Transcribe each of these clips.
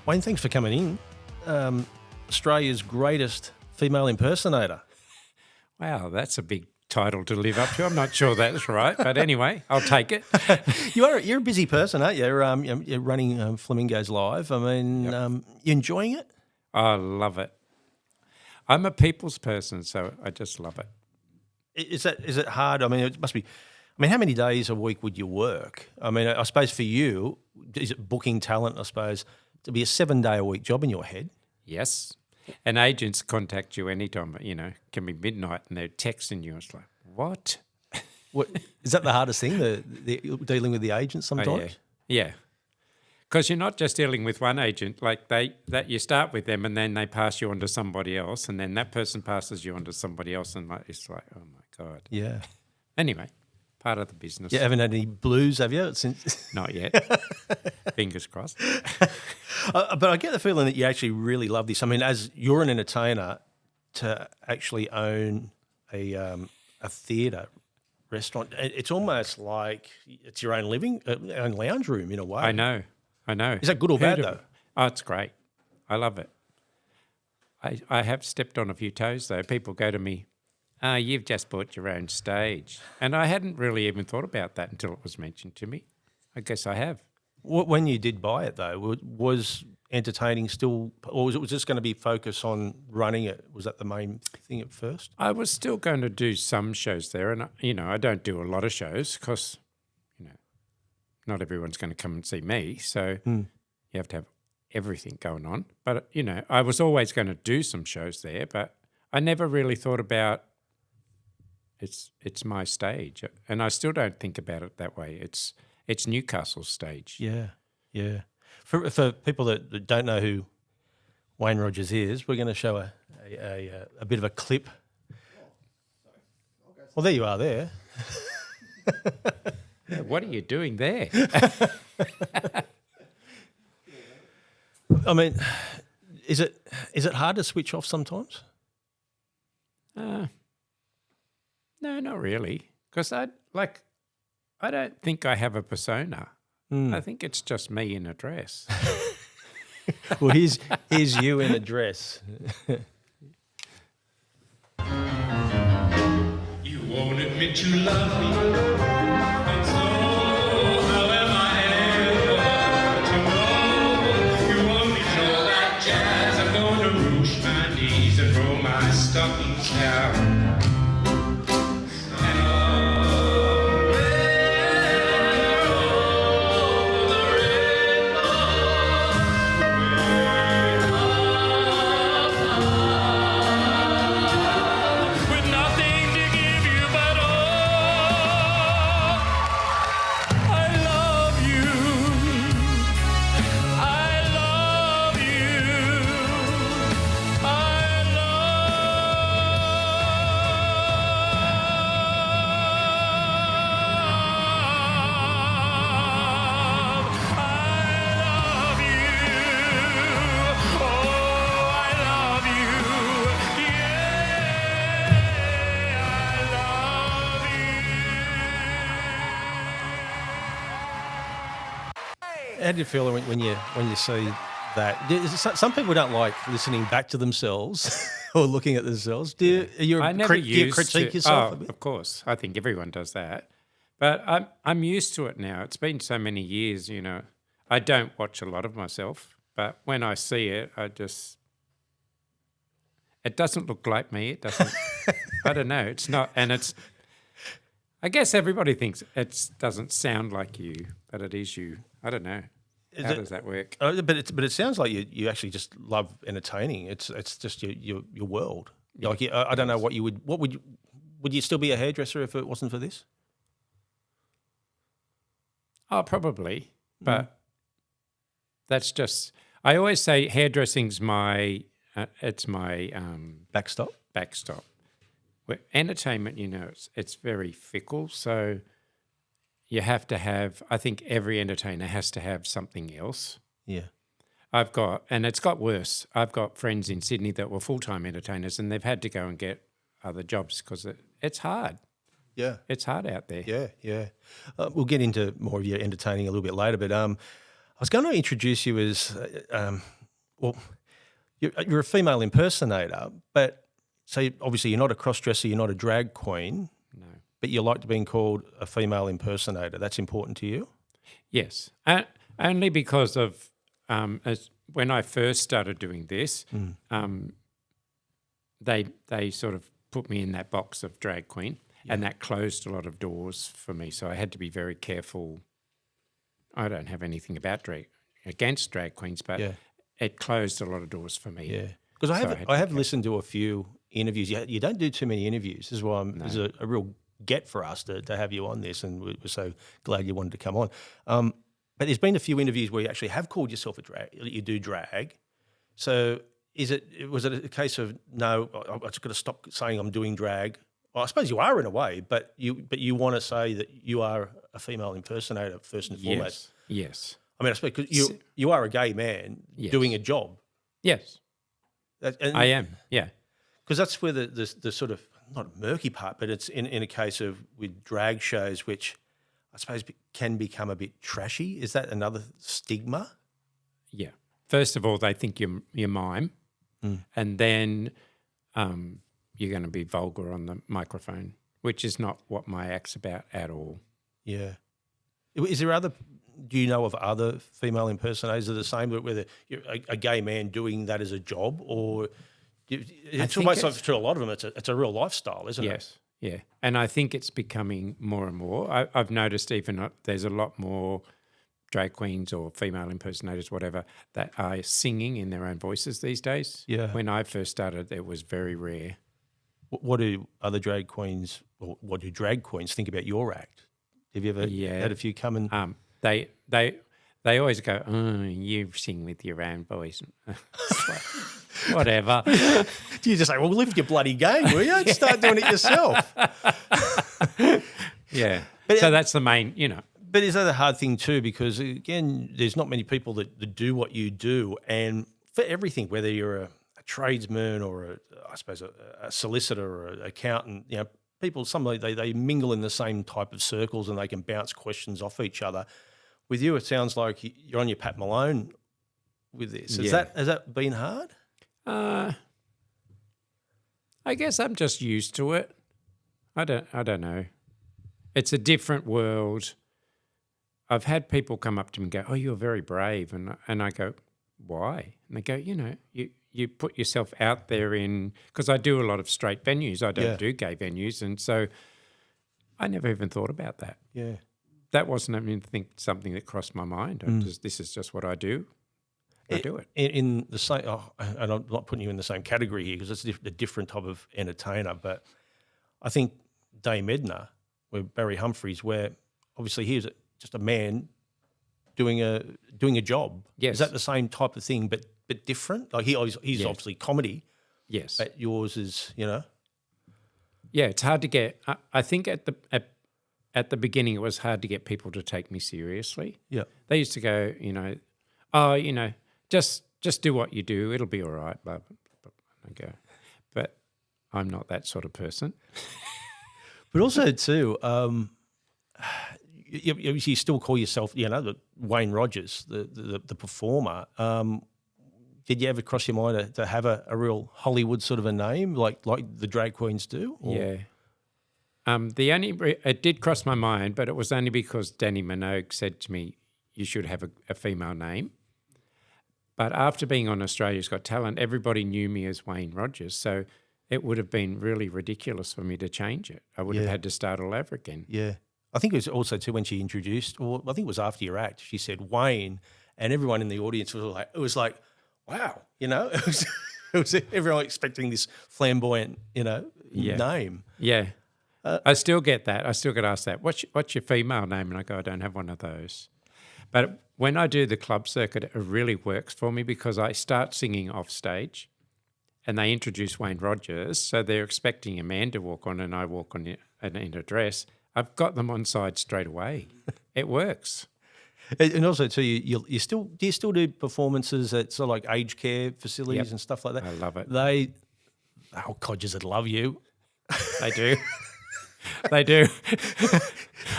Wayne, thanks for coming in. Australia's greatest female impersonator. Wow, that's a big title to live up to. I'm not sure that's right, but anyway, I'll take it. You're a busy person, aren't you? You're running Flamingos Live. I mean, you enjoying it? I love it. I'm a people's person, so I just love it. Is it hard? I mean, it must be. I mean, how many days a week would you work? I mean, I suppose for you, is it booking talent? I suppose to be a 7-day-a-week job in your head. Yes. And agents contact you anytime, can be midnight and they're texting you. It's like, what? What is that the hardest thing, the dealing with the agents sometimes? Oh, yeah. Because you're not just dealing with one agent. Like you start with them and then they pass you on to somebody else and then that person passes you on to somebody else and it's like, oh, my God. Yeah. Anyway, part of the business. You haven't had any blues, have you? Not yet. Fingers crossed. But I get the feeling that you actually really love this. I mean, as you're an entertainer, to actually own a theatre restaurant, it's almost like it's your own own lounge room in a way. I know. Is that good or bad though? Oh, it's great. I love it. I have stepped on a few toes though. People go to me, you've just bought your own stage. And I hadn't really even thought about that until it was mentioned to me. I guess I have. When you did buy it though, was entertaining still, or was it just going to be focused on running it? Was that the main thing at first? I was still going to do some shows there, and I don't do a lot of shows because, not everyone's going to come and see me, so you have to have everything going on. But I was always going to do some shows there, but I never really thought about it's my stage, and I still don't think about it that way. It's Newcastle's stage. Yeah. For people that don't know who Wayne Rogers is, we're going to show a bit of a clip. Well, there you are there. Yeah, what are you doing there? I mean, is it hard to switch off sometimes? No, not really. Because I don't think I have a persona. I think it's just me in a dress. Well, here's you in a dress. You won't admit you love me, and so how am I ever to know? You only know that jazz. I'm going to roosh my knees and roll my stockings down. How do you feel when you see that? Some people don't like listening back to themselves or looking at themselves. Do you critique yourself a bit? Of course. I think everyone does that. But I'm used to it now. It's been so many years, I don't watch a lot of myself, but when I see it, it doesn't look like me. It doesn't, I don't know. It's not, and I guess everybody thinks it doesn't sound like you, but it is you. I don't know. How does that work? But it sounds like you actually just love entertaining. It's just your world. Yeah. Like I don't know what would you still be a hairdresser if it wasn't for this? Oh, probably, but that's just. I always say hairdressing's my Backstop. Backstop. Where entertainment, it's very fickle, so. You have to have, I think every entertainer has to have something else. Yeah. And it's got worse. I've got friends in Sydney that were full-time entertainers and they've had to go and get other jobs because it's hard. Yeah. It's hard out there. Yeah. We'll get into more of your entertaining a little bit later, but was going to introduce you as, well, you're a female impersonator, but so obviously you're not a cross-dresser, you're not a drag queen, No. but you like being called a female impersonator. That's important to you? Yes, only because of when I first started doing this, they sort of put me in that box of drag queen, and that closed a lot of doors for me. So I had to be very careful. I don't have anything against drag queens, but it closed a lot of doors for me. Yeah, because I have listened to a few interviews. You don't do too many interviews. This is why this is a real get for us to have you on this, and we're so glad you wanted to come on. But there's been a few interviews where you actually have called yourself you do drag. So was it a case of, no, I've just got to stop saying I'm doing drag? Well, I suppose you are in a way, but you want to say that you are a female impersonator first and foremost. Yes. I mean, I suppose because you are a gay man doing a job. Yes. I am, yeah. Because that's where the sort of, not a murky part, but it's in a case of with drag shows, which I suppose can become a bit trashy. Is that another stigma? Yeah. First of all, they think you're mime, and then you're going to be vulgar on the microphone, which is not what my act's about at all. Yeah. Is there do you know of other female impersonators that are the same, whether you're a gay man doing that as a job, or it's almost like for a lot of them, it's a real lifestyle, isn't it? Yes, yeah. And I think it's becoming more and more. I've noticed even there's a lot more drag queens or female impersonators, whatever, that are singing in their own voices these days. Yeah. When I first started, it was very rare. What do other drag queens, or what do drag queens think about your act? Have you ever had a few come and... They always go, oh, you sing with your own voice. Whatever. Do you just say, well, lift your bloody game, will you? Start doing it yourself. Yeah. So that's the main, But is that a hard thing too? Because, again, there's not many people that do what you do. And for everything, whether you're a tradesman or, I suppose, a solicitor or an accountant, people, they mingle in the same type of circles and they can bounce questions off each other. With you, it sounds like you're on your Pat Malone with this. Has that been hard? I guess I'm just used to it. I don't know. It's a different world. I've had people come up to me and go, "Oh, you're very brave," and I go, "Why?" And they go, you put yourself out there because I do a lot of straight venues. I don't do gay venues, and so I never even thought about that. Yeah. That wasn't something that crossed my mind. This is just what I do. I do it. In the same, and I'm not putting you in the same category here because it's a different type of entertainer, but I think Dame Edna, with Barry Humphries, where obviously he's just a man doing a job. Yes. Is that the same type of thing, but different? Like he's obviously comedy. Yes. But yours is, Yeah, it's hard to get. I think at the beginning it was hard to get people to take me seriously. Yeah. They used to go, just do what you do, it'll be all right. But I go, but I'm not that sort of person. But also too, you still call yourself, the Wayne Rogers, the performer. Did you ever cross your mind to have a real Hollywood sort of a name like the drag queens do? Or? Yeah. It did cross my mind, but it was only because Danny Minogue said to me, you should have a female name. But after being on Australia's Got Talent, everybody knew me as Wayne Rogers, so it would have been really ridiculous for me to change it. I would have had to start all over again. Yeah. I think it was also too when she introduced, or I think it was after your act, she said Wayne, and everyone in the audience was like, wow, it was everyone expecting this flamboyant, name. Yeah. I still get that. I still get asked that. What's your female name? And I go, I don't have one of those. But when I do the club circuit, it really works for me because I start singing off stage and they introduce Wayne Rogers. So they're expecting a man to walk on and I walk on in a dress. I've got them on side straight away. It works. And also too, do you still do performances at sort of like aged care facilities and stuff like that? I love it. Codgers that love you. They do. They do.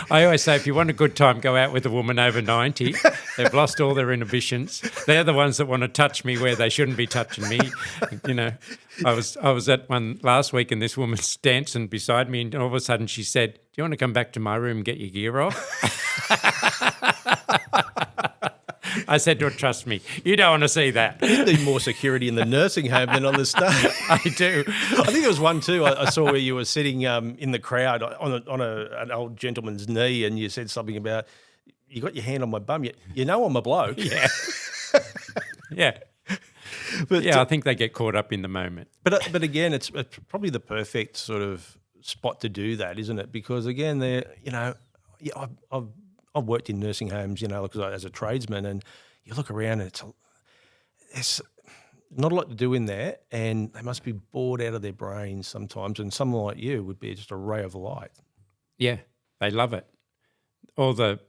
I always say if you want a good time, go out with a woman over 90. They've lost all their inhibitions. They're the ones that want to touch me where they shouldn't be touching me. You know, I was at one last week and this woman's dancing beside me and all of a sudden she said, "Do you want to come back to my room and get your gear off?" I said to her, "Trust me, you don't want to see that." You need more security in the nursing home than on the stage. I do. I think there was one too. I saw where you were sitting in the crowd on an old gentleman's knee, and you said something about you got your hand on my bum. You know I'm a bloke. Yeah. Yeah. But Yeah, I think they get caught up in the moment. But again, it's probably the perfect sort of spot to do that, isn't it? Because again, I've worked in nursing homes, as a tradesman, and you look around and it's not a lot to do in there, and they must be bored out of their brains sometimes. And someone like you would be just a ray of light. Yeah, they love it. All the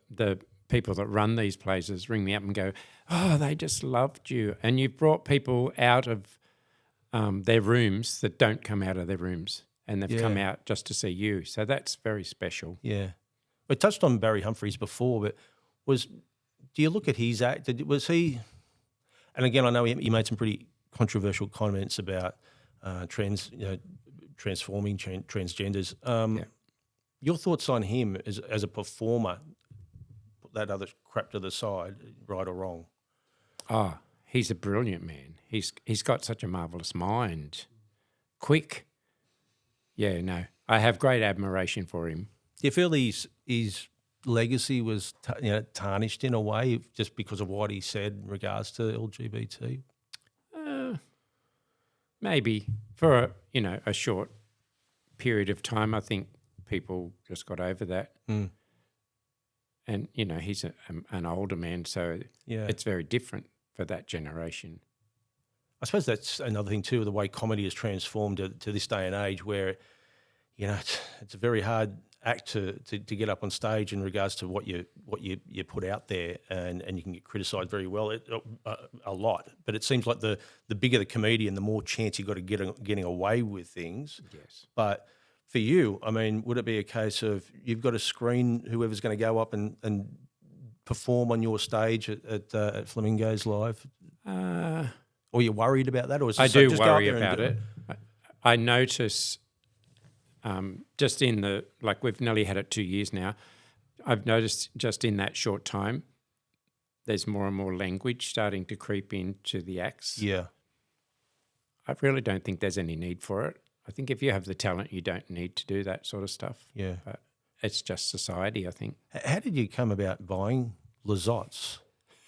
people that run these places ring me up and go, "Oh, they just loved you." And you've brought people out of their rooms that don't come out of their rooms, and they've come out just to see you. So that's very special. Yeah. We touched on Barry Humphries before, but do you look at his act? Was he, and again, I know he made some pretty controversial comments about transforming transgenders. Your thoughts on him as a performer? Put that other crap to the side, right or wrong. Oh, he's a brilliant man. He's got such a marvellous mind. Quick. Yeah, no, I have great admiration for him. Do you feel his legacy was tarnished in a way just because of what he said in regards to LGBT? Maybe for a short period of time. I think people just got over that. Mm. And he's an older man, so it's very different for that generation. I suppose that's another thing too, the way comedy has transformed to this day and age, where it's a very hard act to get up on stage in regards to what you put out there, and you can get criticised very well a lot. But it seems like the bigger the comedian, the more chance you got of getting away with things. Yes. But for you, I mean, would it be a case of you've got to screen whoever's going to go up and perform on your stage at Flamingos Live? Or you're worried about that? Or is it I do just worry go out there and about it. I notice just in we've nearly had it 2 years now, I've noticed just in that short time, there's more and more language starting to creep into the acts. Yeah. I really don't think there's any need for it. I think if you have the talent, you don't need to do that sort of stuff. Yeah. But it's just society, I think. How did you come about buying Lizottes?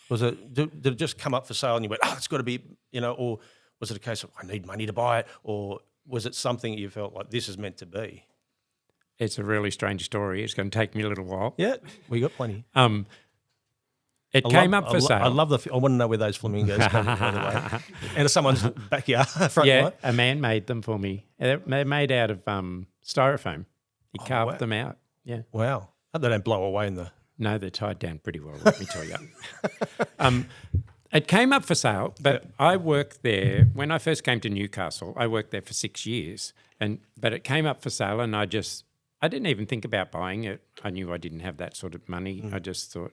Did it just come up for sale and you went, it's got to be, or was it a case of I need money to buy it, or was it something you felt like this is meant to be? It's a really strange story. It's going to take me a little while. Yeah, we got plenty. It came up for sale. I love I want to know where those flamingos come from, by the way. And it's someone's backyard, front Yeah, line. a man made them for me. They're made out of styrofoam. He carved them out. Yeah. Wow. They don't blow away in the... No, they're tied down pretty well, let me tell you. It came up for sale, but I worked there. When I first came to Newcastle, I worked there for 6 years. But it came up for sale and I didn't even think about buying it. I knew I didn't have that sort of money. I just thought,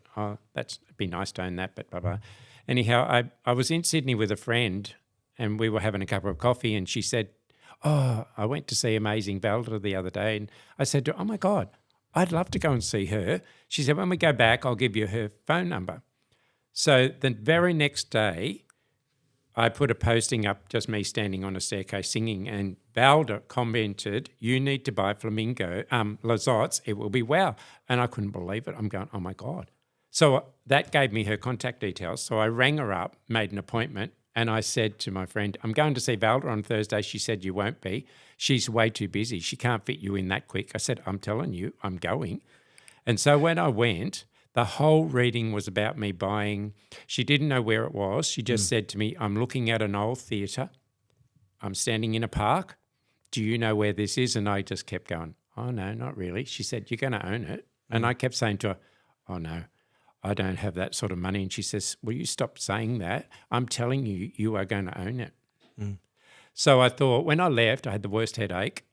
it'd be nice to own that, but blah, blah. Anyhow, I was in Sydney with a friend and we were having a cup of coffee and she said, I went to see Amazing Valda the other day. And I said to her, oh my God, I'd love to go and see her. She said, when we go back, I'll give you her phone number. So the very next day, I put a posting up, just me standing on a staircase singing, and Valda commented, you need to buy Lizottes, it will be wow. And I couldn't believe it. I'm going, oh my God. So that gave me her contact details. So I rang her up, made an appointment, and I said to my friend, I'm going to see Valda on Thursday. She said, you won't be. She's way too busy. She can't fit you in that quick. I said, I'm telling you, I'm going. And so when I went, the whole reading was about me buying. She didn't know where it was. She just said to me, I'm looking at an old theatre. I'm standing in a park. Do you know where this is? And I just kept going, oh, no, not really. She said, you're going to own it. And I kept saying to her, oh, no, I don't have that sort of money. And she says, will you stop saying that? I'm telling you, you are going to own it. So I thought when I left, I had the worst headache.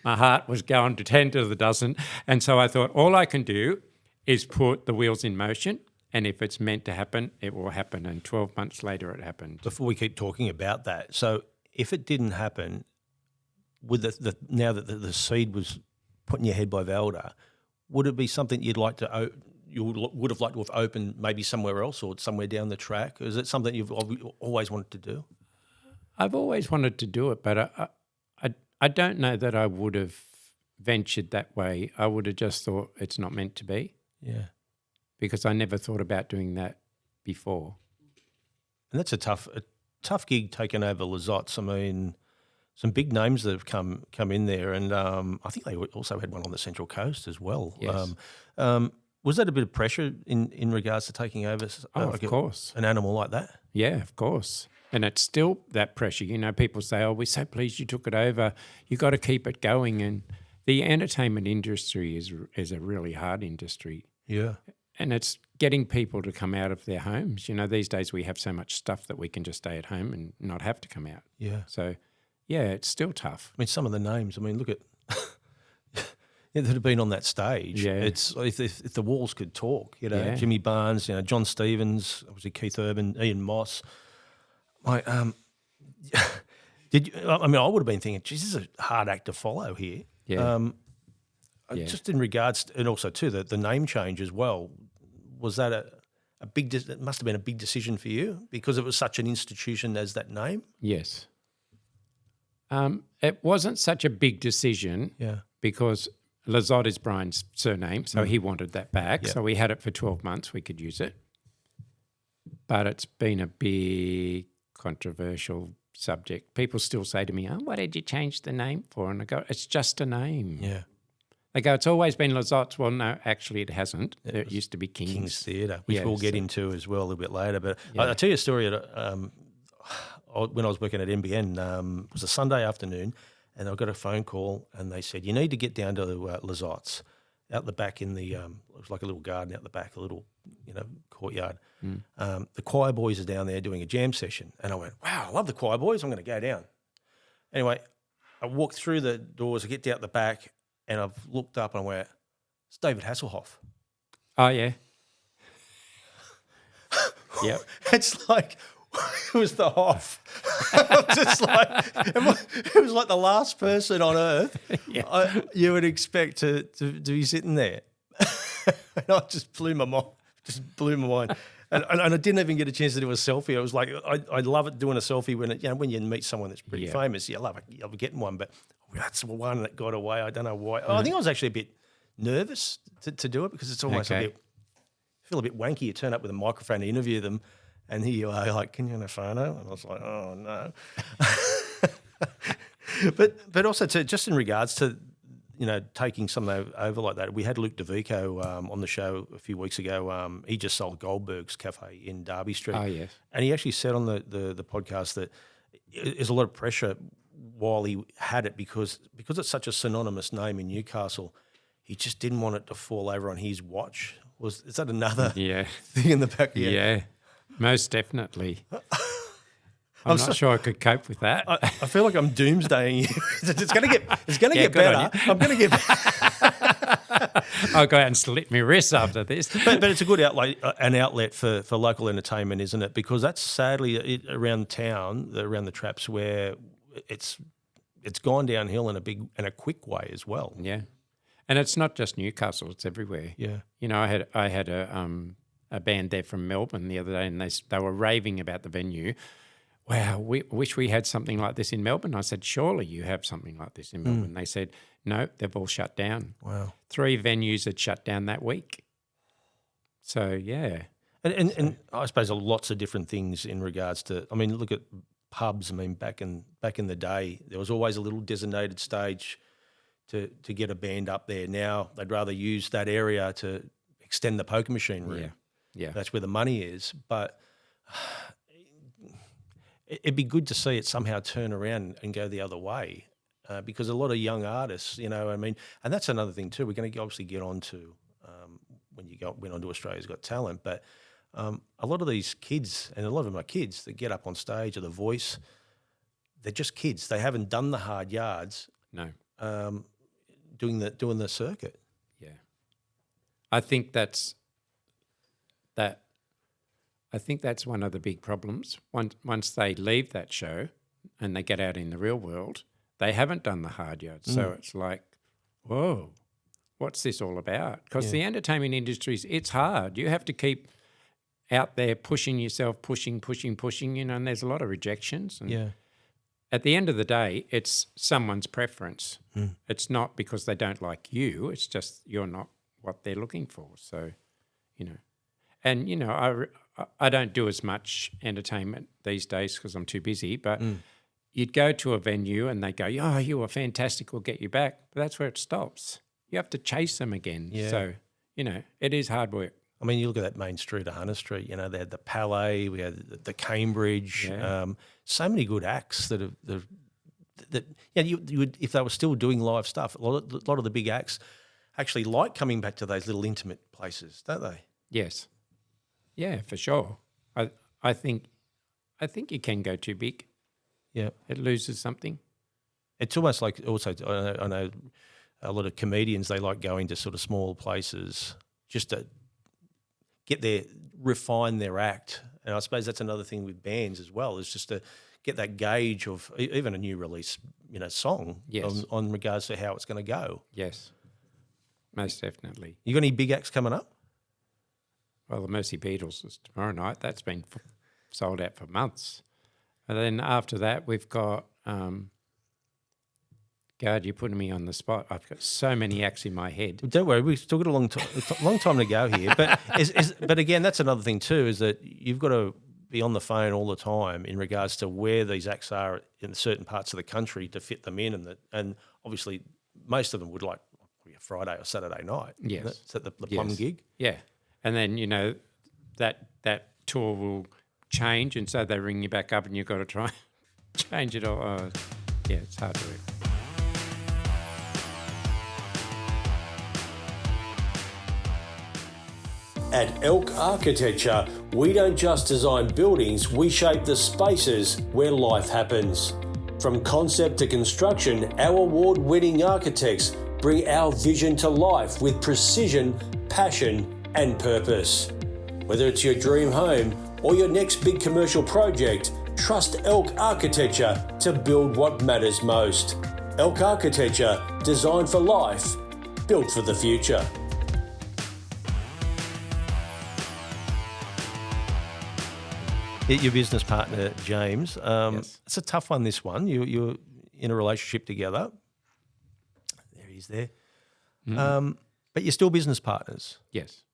My heart was going to 10 to the dozen. And so I thought, all I can do is put the wheels in motion. And if it's meant to happen, it will happen. And 12 months later, it happened. Before we keep talking about that, so if it didn't happen, with now that the seed was put in your head by Valda, would it be something you would have liked to have opened maybe somewhere else or somewhere down the track? Is it something you've always wanted to do? I've always wanted to do it, but I don't know that I would have ventured that way. I would have just thought it's not meant to be. Yeah. Because I never thought about doing that before. And that's a tough gig taking over Lizotte. I mean, some big names that have come in there, and I think they also had one on the Central Coast as well. Yes. Was that a bit of pressure in regards to taking over Of course. an animal like that? Yeah, of course. And it's still that pressure. You know, people say, oh, we're so pleased you took it over. You got to keep it going. And the entertainment industry is a really hard industry. Yeah. And it's getting people to come out of their homes. You know, these days we have so much stuff that we can just stay at home and not have to come out. Yeah. So, yeah, it's still tough. I mean, some of the names, I mean, look at that have been on that stage. Yeah. It's if the walls could talk, you know, Yeah. Jimmy Barnes, you know, John Stevens, obviously Keith Urban, Ian Moss. Did you, I mean, I would have been thinking, geez, this is a hard act to follow here. Yeah. Just in regards to, and also too the name change as well. Was that a big? It must have been a big decision for you because it was such an institution as that name. Yes. It wasn't such a big decision. Yeah. Because Lizotte is Brian's surname, so he wanted that back. Yeah. So we had it for 12 months. We could use it. But it's been a big controversial subject. People still say to me, oh, why did you change the name for? And I go, it's just a name. Yeah. They go, it's always been Lizotte. Well, no, actually it hasn't. It used to be King's Theatre, which Yeah, we'll get so- into as well a little bit later. But Yeah. I'll tell you a story. When I was working at NBN, it was a Sunday afternoon, and I got a phone call, and they said, you need to get down to Lizotte's out the back in the, it was like a little garden out the back, a little, courtyard. The choir boys are down there doing a jam session. And I went, wow, I love the choir boys. I'm going to go down. Anyway, I walked through the doors, I get out the back, and I've looked up and I went, it's David Hasselhoff. Oh, yeah. Yep. It's like, it was the Hoff. Just like, it was like the last person on earth you would expect to be sitting there. And I just blew my mind. And I didn't even get a chance to do a selfie. I was like, I love it doing a selfie when you meet someone that's pretty famous. You love getting one, but that's the one that got away. I don't know why. I think I was actually a bit nervous to do it because it's almost I feel a bit wanky. You turn up with a microphone to interview them, and here you are like, can you on a photo? And I was like, oh no. but also just in regards to taking something over like that, we had Luke DeVico on the show a few weeks ago. He just sold Goldberg's Cafe in Derby Street. Oh, yes. And he actually said on the podcast that there's a lot of pressure while he had it because it's such a synonymous name in Newcastle. He just didn't want it to fall over on his watch. Is that another thing in the back of your head? Yeah, most definitely. I'm not sure I could cope with that. I feel like I'm doomsdaying you. It's going to get better. I'm going to get. I'll go out and slit my wrists after this. But it's a good outlet for local entertainment, isn't it? Because that's sadly around town, around the traps, where it's gone downhill in a quick way as well. Yeah, and it's not just Newcastle; it's everywhere. Yeah, I had a band there from Melbourne the other day, and they were raving about the venue. Wow, we wish we had something like this in Melbourne. I said, surely you have something like this in Melbourne. They said, no, they've all shut down. Wow. 3 venues had shut down that week. So, yeah. And I suppose lots of different things in regards to, I mean, look at pubs. I mean, back in the day, there was always a little designated stage to get a band up there. Now they'd rather use that area to extend the poker machine room. Yeah. That's where the money is. But it'd be good to see it somehow turn around and go the other way because a lot of young artists, and that's another thing too. We're going to obviously get on to went on to Australia's Got Talent, but a lot of these kids, and a lot of them are kids that get up on stage or The Voice, they're just kids. They haven't done the hard yards. No. doing the circuit. Yeah. I think that's one of the big problems. Once they leave that show and they get out in the real world, they haven't done the hard yards. So it's like, whoa, what's this all about? Because the entertainment industry, it's hard. You have to keep out there pushing yourself, pushing, and there's a lot of rejections. And at the end of the day, it's someone's preference. It's not because they don't like you. It's just you're not what they're looking for. So, and, I don't do as much entertainment these days because I'm too busy, but you'd go to a venue and they go, oh, you were fantastic, we'll get you back. But that's where it stops. You have to chase them again. Yeah. So, it is hard work. I mean, you look at that main street of Hunter Street, they had the Palais, we had the Cambridge, so many good acts that you would, if they were still doing live stuff, a lot of the big acts actually like coming back to those little intimate places, don't they? Yes. Yeah, for sure. I think you can go too big. Yeah. It loses something. It's almost like also, I know a lot of comedians, they like going to sort of small places just to get refine their act. And I suppose that's another thing with bands as well, is just to get that gauge of even a new release, song on regards to how it's going to go. Yes, most definitely. You got any big acts coming up? Well, the Mercy Beatles is tomorrow night. That's been sold out for months. And then after that, we've got God, you're putting me on the spot. I've got so many acts in my head. Don't worry, we've still got a long time to go here. But but again, that's another thing too, is that you've got to be on the phone all the time in regards to where these acts are in certain parts of the country to fit them in, and obviously most of them would like a Friday or Saturday night. Yes, is that the plum gig? Yeah, and then that tour will change, and so they ring you back up, and you've got to try and change it all. Yeah, it's hard to work. At Elk Architecture, we don't just design buildings, we shape the spaces where life happens. From concept to construction, our award-winning architects bring our vision to life with precision, passion, and purpose. Whether it's your dream home or your next big commercial project, trust Elk Architecture to build what matters most. Elk Architecture, designed for life, built for the future. Your business partner, James, Yes. It's a tough one, this one. You're in a relationship together. There he's there. But you're still business partners. Yes.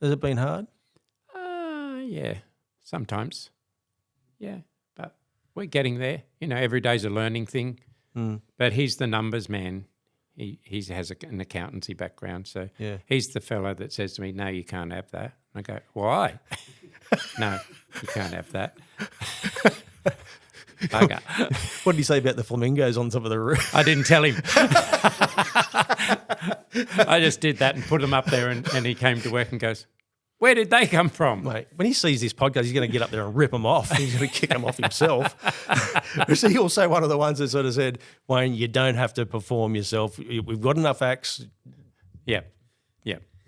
Has it been hard? Yeah, sometimes. Yeah, but we're getting there. Every day's a learning thing. But he's the numbers man. He has an accountancy background, so he's the fellow that says to me, "No, you can't have that." I go, "Why?" "No, you can't have that." Bugger. What did he say about the flamingos on top of the roof? I didn't tell him. I just did that and put them up there, and he came to work and goes, "Where did they come from?" Mate, when he sees this podcast, he's going to get up there and rip them off. He's going to kick them off himself. Is he also one of the ones that sort of said, "Wayne, you don't have to perform yourself. We've got enough acts." Yep.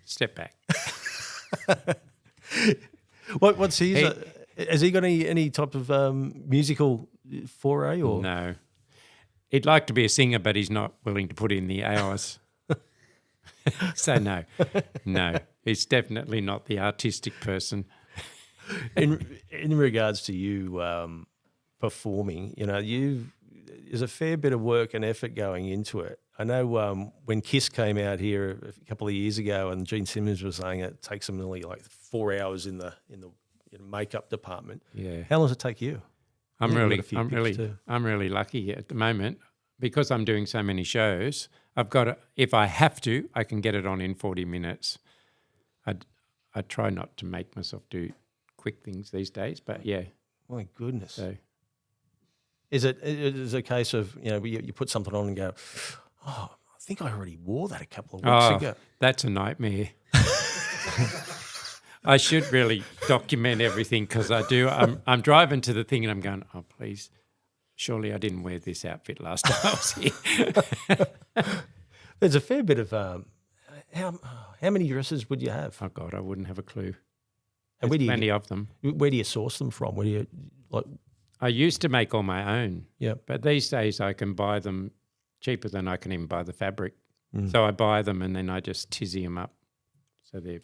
Step back. What's his? Has he got any type of musical foray or No. He'd like to be a singer, but he's not willing to put in the hours. So no, he's definitely not the artistic person. In regards to you performing, there's a fair bit of work and effort going into it. I know when Kiss came out here a couple of years ago, and Gene Simmons was saying it takes them nearly like 4 hours in the makeup department. Yeah. How long does it take you? I'm really lucky at the moment because I'm doing so many shows. I've got if I have to, I can get it on in 40 minutes. I try not to make myself do quick things these days, but yeah. My goodness. So is it a case of you put something on and go, oh, I think I already wore that a couple of weeks ago. That's a nightmare. I should really document everything because I do. I'm driving to the thing and I'm going, oh, please, surely I didn't wear this outfit last time I was here. There's a fair bit of how many dresses would you have? Oh, God, I wouldn't have a clue. And There's plenty of them. Where do you source them from? Where do you like? I used to make all my own. Yeah. But these days I can buy them cheaper than I can even buy the fabric. Mm. So I buy them and then I just tizzy them up. So they're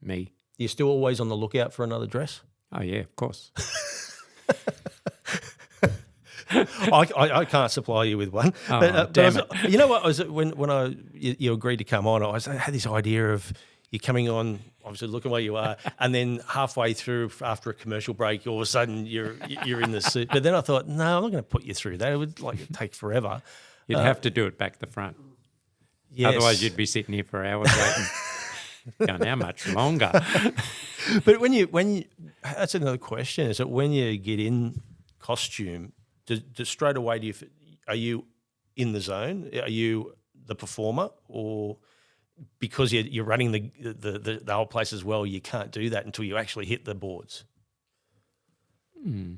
me. You're still always on the lookout for another dress? Oh, yeah, of course. I can't supply you with one. Oh, but damn you know what? When you agreed to come on, I had this idea of you coming on, obviously looking where you are, and then halfway through after a commercial break, all of a sudden you're in the suit. But then I thought, no, I'm not going to put you through that. It would take forever. You'd have to do it back the front. Yes. Otherwise you'd be sitting here for hours waiting. Going, how much longer? But when you that's another question, is that when you get in costume, does straight away are you in the zone? Are you the performer, or because you're running the whole place as well, you can't do that until you actually hit the boards? No,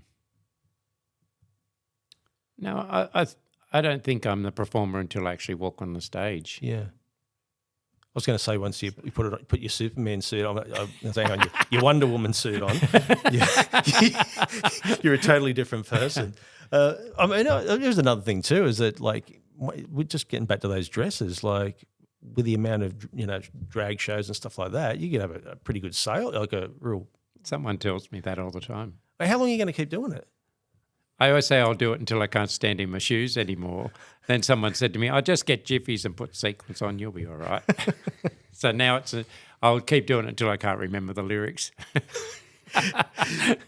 I don't think I'm the performer until I actually walk on the stage. Yeah. I was going to say once you put your Superman suit on, hang on, your Wonder Woman suit on, you're a totally different person. I mean, there's another thing too, is that like we're just getting back to those dresses, like with the amount of drag shows and stuff like that, you can have a pretty good sale, like a real. Someone tells me that all the time. How long are you going to keep doing it? I always say I'll do it until I can't stand in my shoes anymore. Then someone said to me, I'll just get jiffies and put sequins on, you'll be all right. So now I'll keep doing it until I can't remember the lyrics.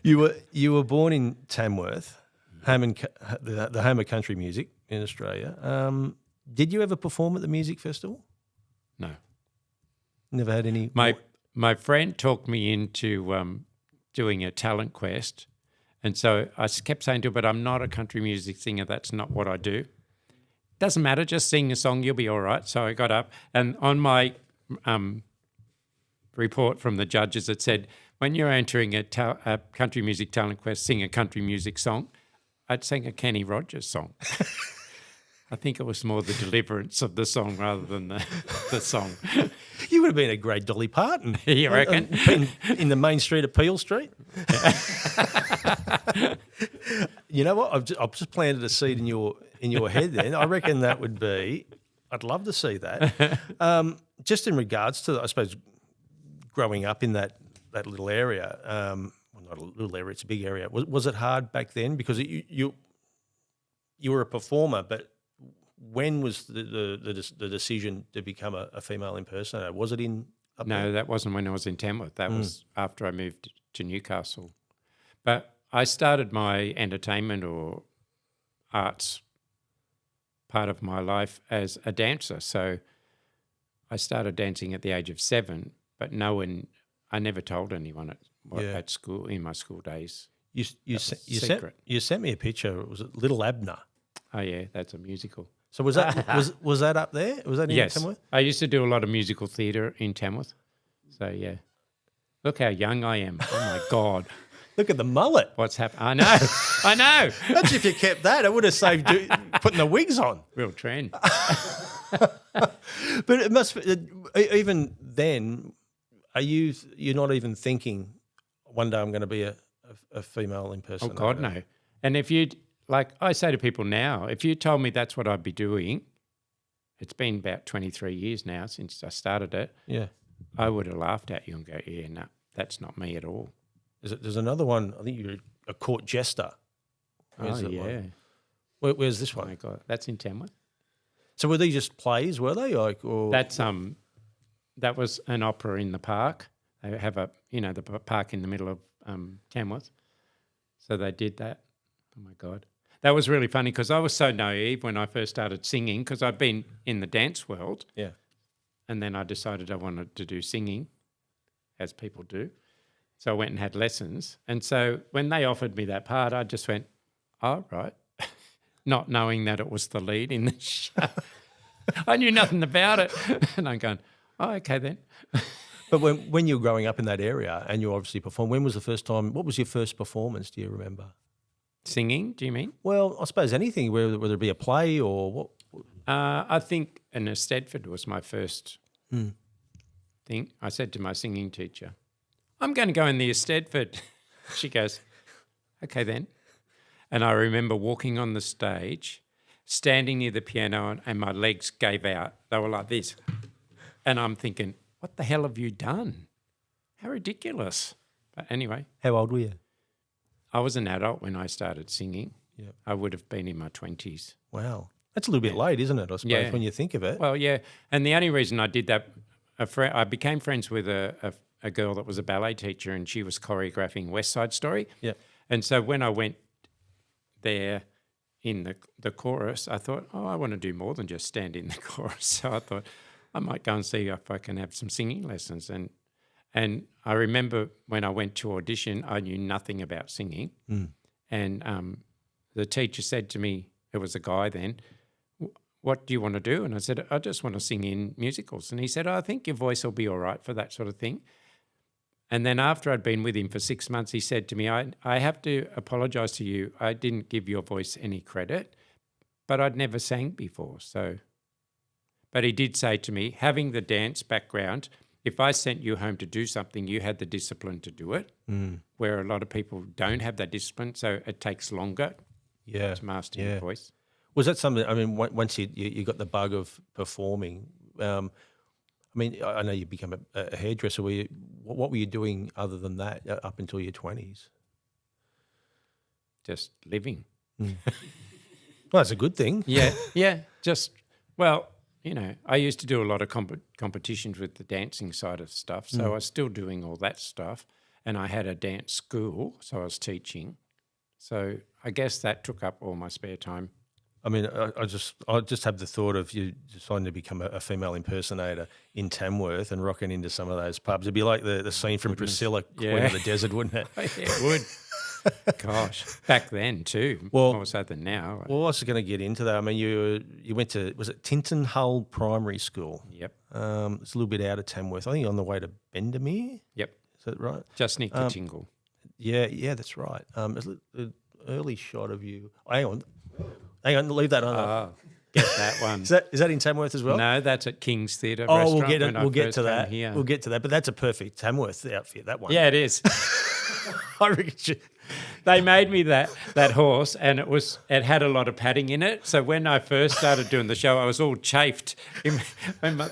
You were born in Tamworth, the home of country music in Australia. Did you ever perform at the music festival? No. Never had any? My friend talked me into doing a talent quest. And so I kept saying to her, but I'm not a country music singer. That's not what I do. Doesn't matter. Just sing a song. You'll be all right. So I got up, and on my report from the judges, it said, when you're entering a country music talent quest, sing a country music song. I'd sing a Kenny Rogers song. I think it was more the deliverance of the song rather than the song. You would have been a great Dolly Parton. You reckon? In the main street of Peel Street. You know what? I've just planted a seed in your head then. I reckon that would be, I'd love to see that. Just in regards to, I suppose, growing up in that little area, well, not a little area, it's a big area. Was it hard back then? Because you were a performer, but when was the decision to become a female impersonator? Was it in? No, that wasn't when I was in Tamworth. That was after I moved to Newcastle. But I started my entertainment or arts part of my life as a dancer. So I started dancing at the age of 7, but I never told anyone at school, in my school days. You sent me a picture. Was it Little Abner? Oh yeah, that's a musical. So was that was that up there? Was that in Tamworth? I used to do a lot of musical theatre in Tamworth. So yeah, look how young I am. Oh my God. Look at the mullet. What's happened? I know. That's if you kept that. I would have saved you putting the wigs on. Real trend. But it must be, even then, you're not even thinking one day I'm going to be a female impersonator? Oh God, no. And if you like, I say to people now, if you told me that's what I'd be doing, it's been about 23 years now since I started it. Yeah, I would have laughed at you and go, yeah, no, that's not me at all. There's another one. I think you're a court jester. Where's yeah. Where's this one? Oh my God, that's in Tamworth. So were these just plays? Were they or that's that was an opera in the park. They have the park in the middle of Tamworth. So they did that. Oh my God, that was really funny because I was so naive when I first started singing because I'd been in the dance world. Yeah, and then I decided I wanted to do singing, as people do. So I went and had lessons. And so when they offered me that part, I just went, oh, right, not knowing that it was the lead in the show. I knew nothing about it. And I'm going, oh, okay then. But when you were growing up in that area and you obviously performed, when was the first time, what was your first performance, do you remember? Singing, do you mean? Well, I suppose anything, whether it be a play or what. I think in Stedford was my first thing. I said to my singing teacher, I'm going to go in the Stedford. She goes, okay then. And I remember walking on the stage, standing near the piano, and my legs gave out. They were like this. And I'm thinking, what the hell have you done? How ridiculous. But anyway. How old were you? I was an adult when I started singing. Yeah. I would have been in my 20s. Wow. That's a little bit late, isn't it, I suppose, when you think of it? Well, yeah. And the only reason I did that, I became friends with a girl that was a ballet teacher, and she was choreographing West Side Story. Yeah. And so when I went there in the chorus, I thought, I want to do more than just stand in the chorus. So I thought I might go and see if I can have some singing lessons. And I remember when I went to audition, I knew nothing about singing. And the teacher said to me, it was a guy then, what do you want to do? And I said, I just want to sing in musicals. And he said, I think your voice will be all right for that sort of thing. And then after I'd been with him for 6 months, he said to me, I have to apologise to you. I didn't give your voice any credit, but I'd never sang before. But he did say to me, having the dance background, if I sent you home to do something, you had the discipline to do it, where a lot of people don't have that discipline, so it takes longer to master your voice. Was that something, I mean, once you got the bug of performing, I mean, I know you become a hairdresser. What were you doing other than that up until your 20s? Just living. Well, that's a good thing. Yeah. Well, you know, I used to do a lot of competitions with the dancing side of stuff, so I was still doing all that stuff. And I had a dance school, so I was teaching. So I guess that took up all my spare time. I mean, I just have the thought of you deciding to become a female impersonator in Tamworth and rocking into some of those pubs. It'd be like the scene from Priscilla, Queen of the Desert, wouldn't it? Yeah, it would. Gosh, back then too, more so than now. Well, I was going to get into that. I mean, you went to, was it Tinton Hull Primary School? Yep. It's a little bit out of Tamworth. I think on the way to Bendermere. Yep. Is that right? Just near Tingle. Yeah, that's right. An early shot of you. Hang on, leave that on. Get that one. Is that in Tamworth as well? No, that's at King's Theatre Oh, Restaurant. we'll get to that. Here. We'll get to that. But that's a perfect Tamworth outfit, that one. Yeah, it is. I reckon They made me that horse, and it had a lot of padding in it. So when I first started doing the show, I was all chafed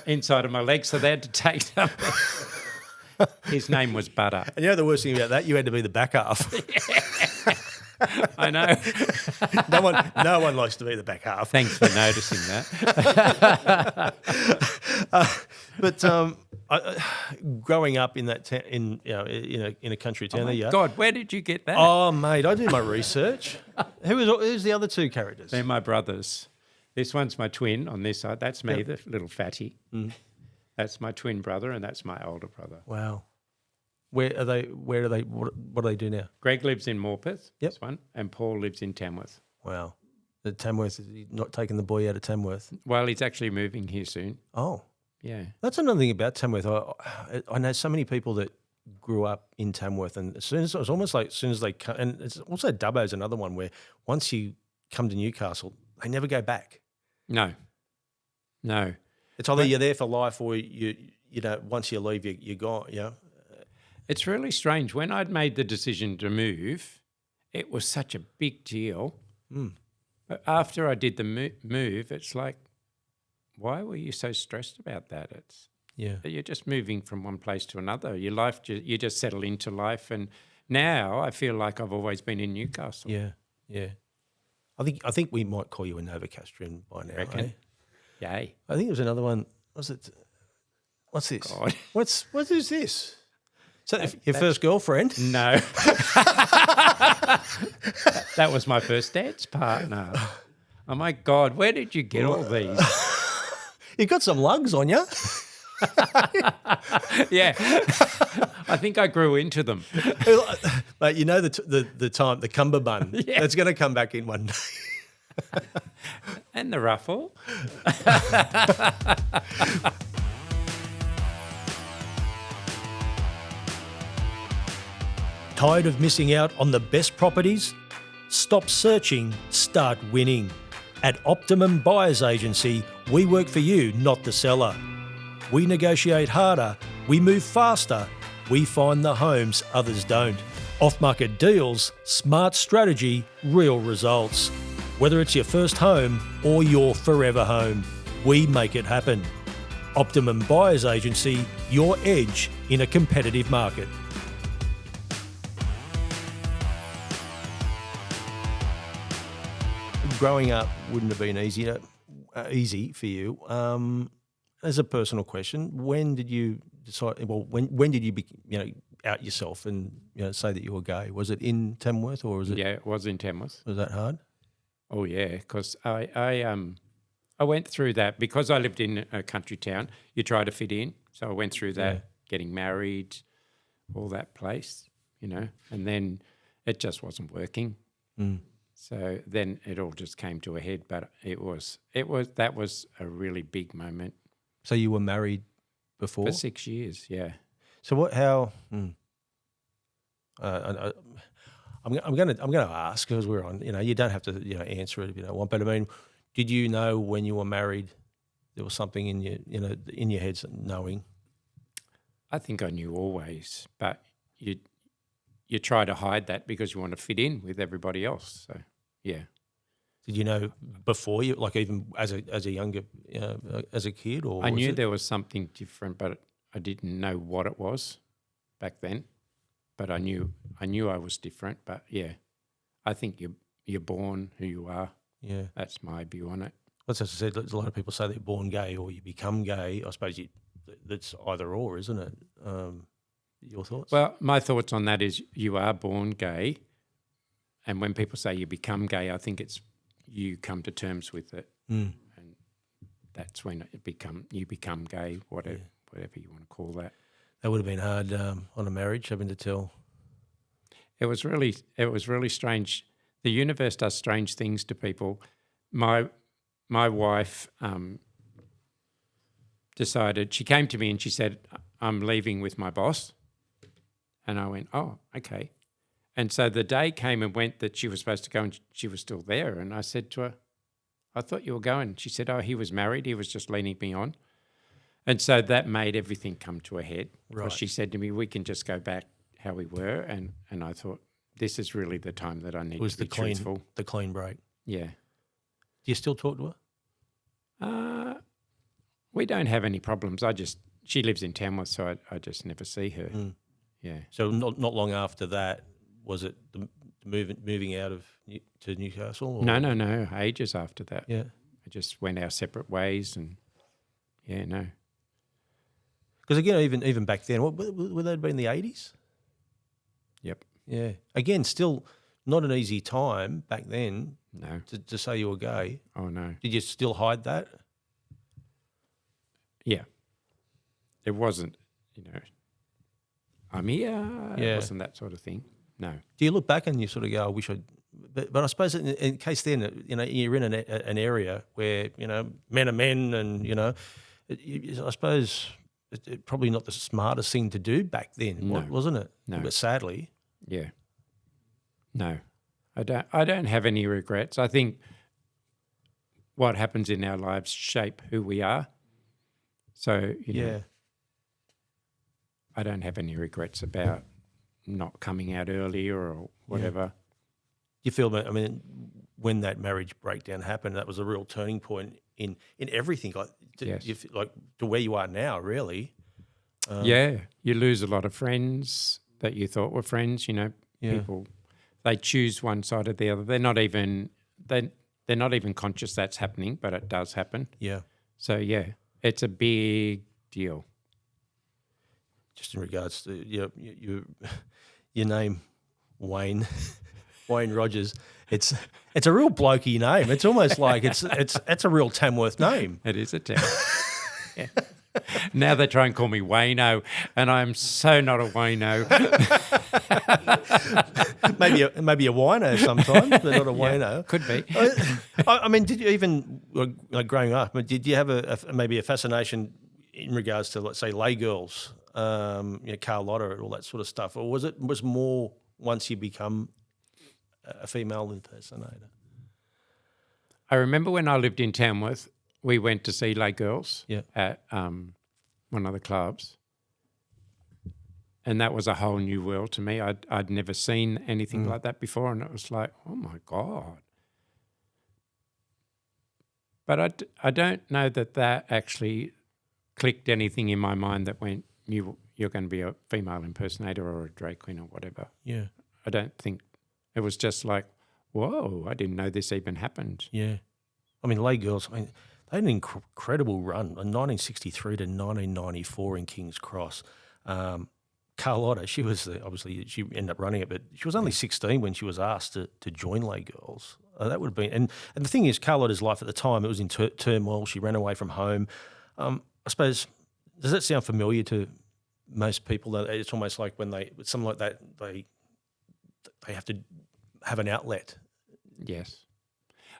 inside of my legs, so they had to take something. His name was Butter. And you know the worst thing about that? You had to be the back half. I know. No one likes to be the back half. Thanks for noticing that. But growing up in that in a country town, there you are. God, where did you get that? Oh, mate, I do my research. Who's the other two characters? They're my brothers. This one's my twin on this side. That's me, the little fatty. That's my twin brother, and that's my older brother. Wow. Where are they? What do they do now? Greg lives in Morpeth, this one, and Paul lives in Tamworth. Wow. The Tamworth, is he not taking the boy out of Tamworth? Well, he's actually moving here soon. Oh. Yeah. That's another thing about Tamworth. I know so many people that grew up in Tamworth, and as soon as they come, and it's also Dubbo's another one where once you come to Newcastle, they never go back. No. It's either you're there for life or once you leave, you're gone. Yeah. It's really strange. When I'd made the decision to move, it was such a big deal. But after I did the move, it's like, why were you so stressed about that? You're just moving from one place to another. Your life, you just settle into life. And now I feel like I've always been in Newcastle. Yeah. I think we might call you a Novocastrian by now. Reckon? Eh? Yay. I think it was another one. What's it? What's this? God. What is this? Is that your first girlfriend? No. That was my first dance partner. Oh, my God. Where did you get all these? You got some lugs on you. Yeah. I think I grew into them. Mate, you know the cummerbund. Yeah. That's going to come back in one day. And the ruffle. Tired of missing out on the best properties? Stop searching, start winning. At Optimum Buyers Agency, we work for you, not the seller. We negotiate harder, we move faster, we find the homes others don't. Off-market deals, smart strategy, real results. Whether it's your first home or your forever home, we make it happen. Optimum Buyers Agency, your edge in a competitive market. Growing up wouldn't have been easy for you. As a personal question, when did you decide? Well, when did you out yourself and say that you were gay? Was it in Tamworth or was it? Yeah, it was in Tamworth. Was that hard? Oh yeah, because I went through that because I lived in a country town. You try to fit in, so I went through that, getting married, all that place, and then it just wasn't working. So then it all just came to a head. But that was a really big moment. So you were married before? For 6 years, yeah. So what? How? I'm going to ask because we're on. You don't have to answer it if you don't want. But I mean, did you know when you were married there was something in your in your head knowing? I think I knew always, but you try to hide that because you want to fit in with everybody else. So yeah. Did you know before you, like even as a younger, as a kid, or I knew there was something different, but I didn't know what it was back then. But I knew I was different. But yeah, I think you're born who you are. Yeah, that's my view on it. As I said, a lot of people say they're born gay or you become gay. I suppose that's either or, isn't it? Your thoughts? Well, my thoughts on that is you are born gay, and when people say you become gay, I think it's you come to terms with it, and that's when you become gay, whatever you want to call that. That would have been hard on a marriage, having to tell. It was really strange. The universe does strange things to people. My wife decided, she came to me and she said, "I'm leaving with my boss," and I went, "Oh, okay." And so the day came and went that she was supposed to go and she was still there. And I said to her, "I thought you were going." She said, "Oh, he was married. He was just leading me on." And so that made everything come to a head. Right. Because she said to me, "We can just go back how we were." And I thought, this is really the time that I need to be truthful. The clean break. Yeah. Do you still talk to her? We don't have any problems. She lives in Tamworth, so I just never see her. Yeah. So not long after that, was it the moving out to Newcastle? Or? No. Ages after that. Yeah. I just went our separate ways and, yeah, no. Because again, even back then, would that have been the 80s? Yep. Yeah. Again, still not an easy time back then. No. To say you were gay. Oh, no. Did you still hide that? Yeah. It wasn't, I'm here. Yeah. It wasn't that sort of thing. No. Do you look back and you sort of go, "I wish I'd," but I suppose in case then, you're in an area where, men are men and, I suppose it's probably not the smartest thing to do back then, wasn't it? No. But sadly. Yeah. No. I don't have any regrets. I think what happens in our lives shape who we are. So, I don't have any regrets about not coming out earlier or whatever. You feel that, when that marriage breakdown happened, that was a real turning point in everything, Yes. To where you are now, really. You lose a lot of friends that you thought were friends, people, they choose one side or the other. They're not even conscious that's happening, but it does happen. Yeah. So, yeah, it's a big deal. Just in regards to your name, Wayne Rogers, it's a real blokey name. It's almost like it's a real Tamworth name. It is a Tamworth. Yeah. Now they try and call me Wayno, and I'm so not a Wayno. maybe a wino sometimes, but not a Wayno. Could be. Did you even growing up? Did you have maybe a fascination in regards to, let's say, lay girls, Carlotta, and all that sort of stuff, or was it more once you become a female impersonator? I remember when I lived in Tamworth, we went to see Lay Girls at one of the clubs. And that was a whole new world to me. I'd never seen anything like that before, and it was like, oh, my God. But I don't know that actually clicked anything in my mind that went, you're going to be a female impersonator or a drag queen or whatever. Yeah. I don't think it was just like, whoa, I didn't know this even happened. Yeah. I mean, Lay Girls, they had an incredible run, 1963 to 1994 in King's Cross. Carlotta, she was obviously she ended up running it, but she was only 16 when she was asked to join Lay Girls. That would have been, and the thing is, Carlotta's life at the time, it was in turmoil. She ran away from home. I suppose, does that sound familiar to most people? It's almost like when something like that, they have to have an outlet. Yes.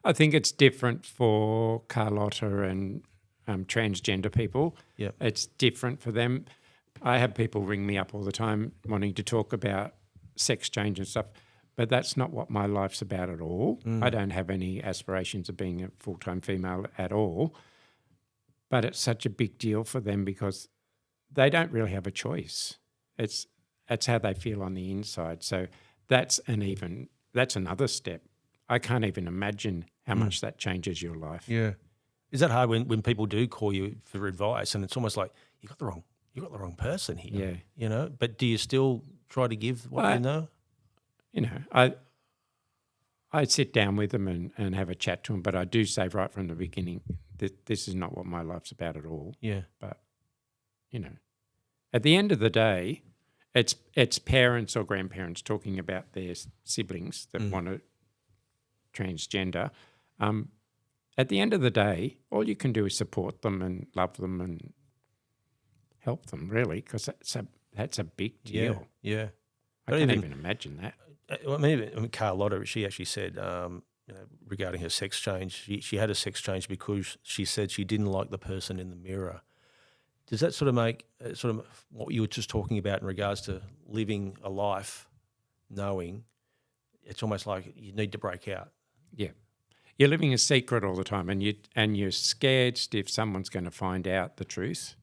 I think it's different for Carlotta and transgender people. Yeah. It's different for them. I have people ring me up all the time wanting to talk about sex change and stuff, but that's not what my life's about at all. I don't have any aspirations of being a full-time female at all, but it's such a big deal for them because they don't really have a choice. It's how they feel on the inside. So that's another step. I can't even imagine how much that changes your life. Yeah. Is that hard when people do call you for advice and it's almost like you got the wrong person here? Yeah. You know, but do you still try to give what you know? You know, I sit down with them and have a chat to them, but I do say right from the beginning that this is not what my life's about at all. Yeah. But, you know, at the end of the day, it's parents or grandparents talking about their siblings that want to transgender. At the end of the day, all you can do is support them and love them and help them, really, because that's a big deal. Yeah. I can't even imagine that. I mean, Carlotta, she actually said, regarding her sex change, she had a sex change because she said she didn't like the person in the mirror. Does that sort of make sort of what you were just talking about in regards to living a life, knowing it's almost like you need to break out? Yeah. You're living a secret all the time and you're scared if someone's going to find out the truth.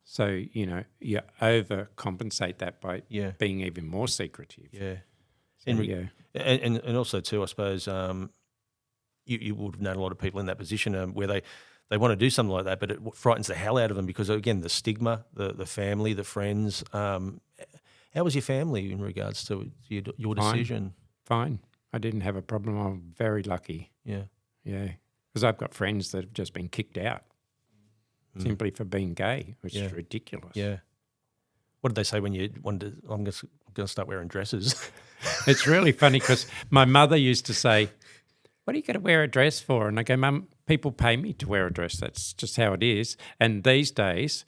So, you know, you overcompensate that by being even more secretive. Yeah. So, And also too, I suppose you would have known a lot of people in that position where they want to do something like that, but it frightens the hell out of them because, again, the stigma, the family, the friends. How was your family in regards to your decision? Fine. I didn't have a problem. I'm very lucky. Yeah. Yeah. Because I've got friends that have just been kicked out simply for being gay, which is ridiculous. Yeah. What did they say when you wanted to, I'm going to start wearing dresses? It's really funny because my mother used to say, what are you going to wear a dress for? And I go, Mum, people pay me to wear a dress. That's just how it is. And these days,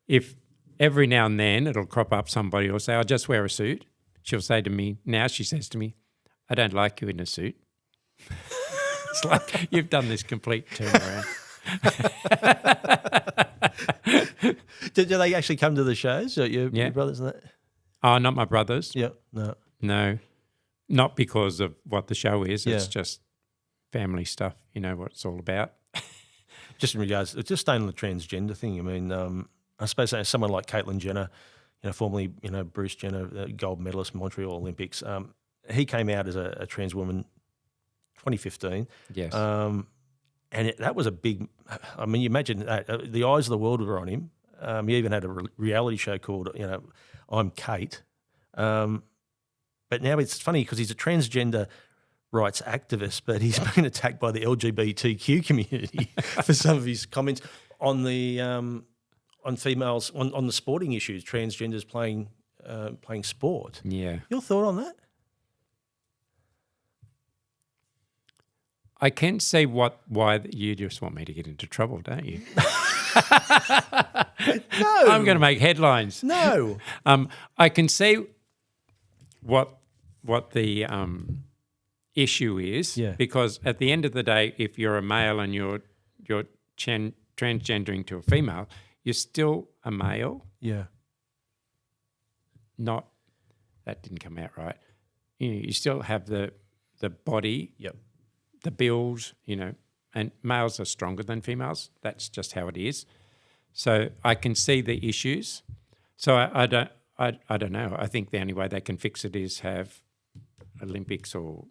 if every now and then it'll crop up, somebody will say, I'll just wear a suit. She'll say to me, now she says to me, I don't like you in a suit. It's like you've done this complete turnaround. Do they actually come to the shows? Your brothers and that? Oh, not my brothers. Yeah, No, not because of what the show is. It's just family stuff. You know what it's all about. Just in regards, just staying on the transgender thing. I mean, I suppose someone like Caitlyn Jenner, formerly, Bruce Jenner, gold medalist, Montreal Olympics. He came out as a trans woman 2015. Yes. And that was a big, I mean, you imagine that. The eyes of the world were on him. He even had a reality show called, I'm Kate. But now it's funny because he's a transgender rights activist, but he's been attacked by the LGBTQ community for some of his comments on the on females, on the sporting issues, transgenders playing sport. Yeah. Your thought on that? I can say why you just want me to get into trouble, don't you? No. I'm going to make headlines. No. I can say what the issue is, because at the end of the day, if you're a male and you're transgendering to a female, you're still a male. Yeah. That didn't come out right. You still have the the body, Yep. the build, and males are stronger than females. That's just how it is. So I can see the issues. So I don't know. I think the only way they can fix it is have Olympics or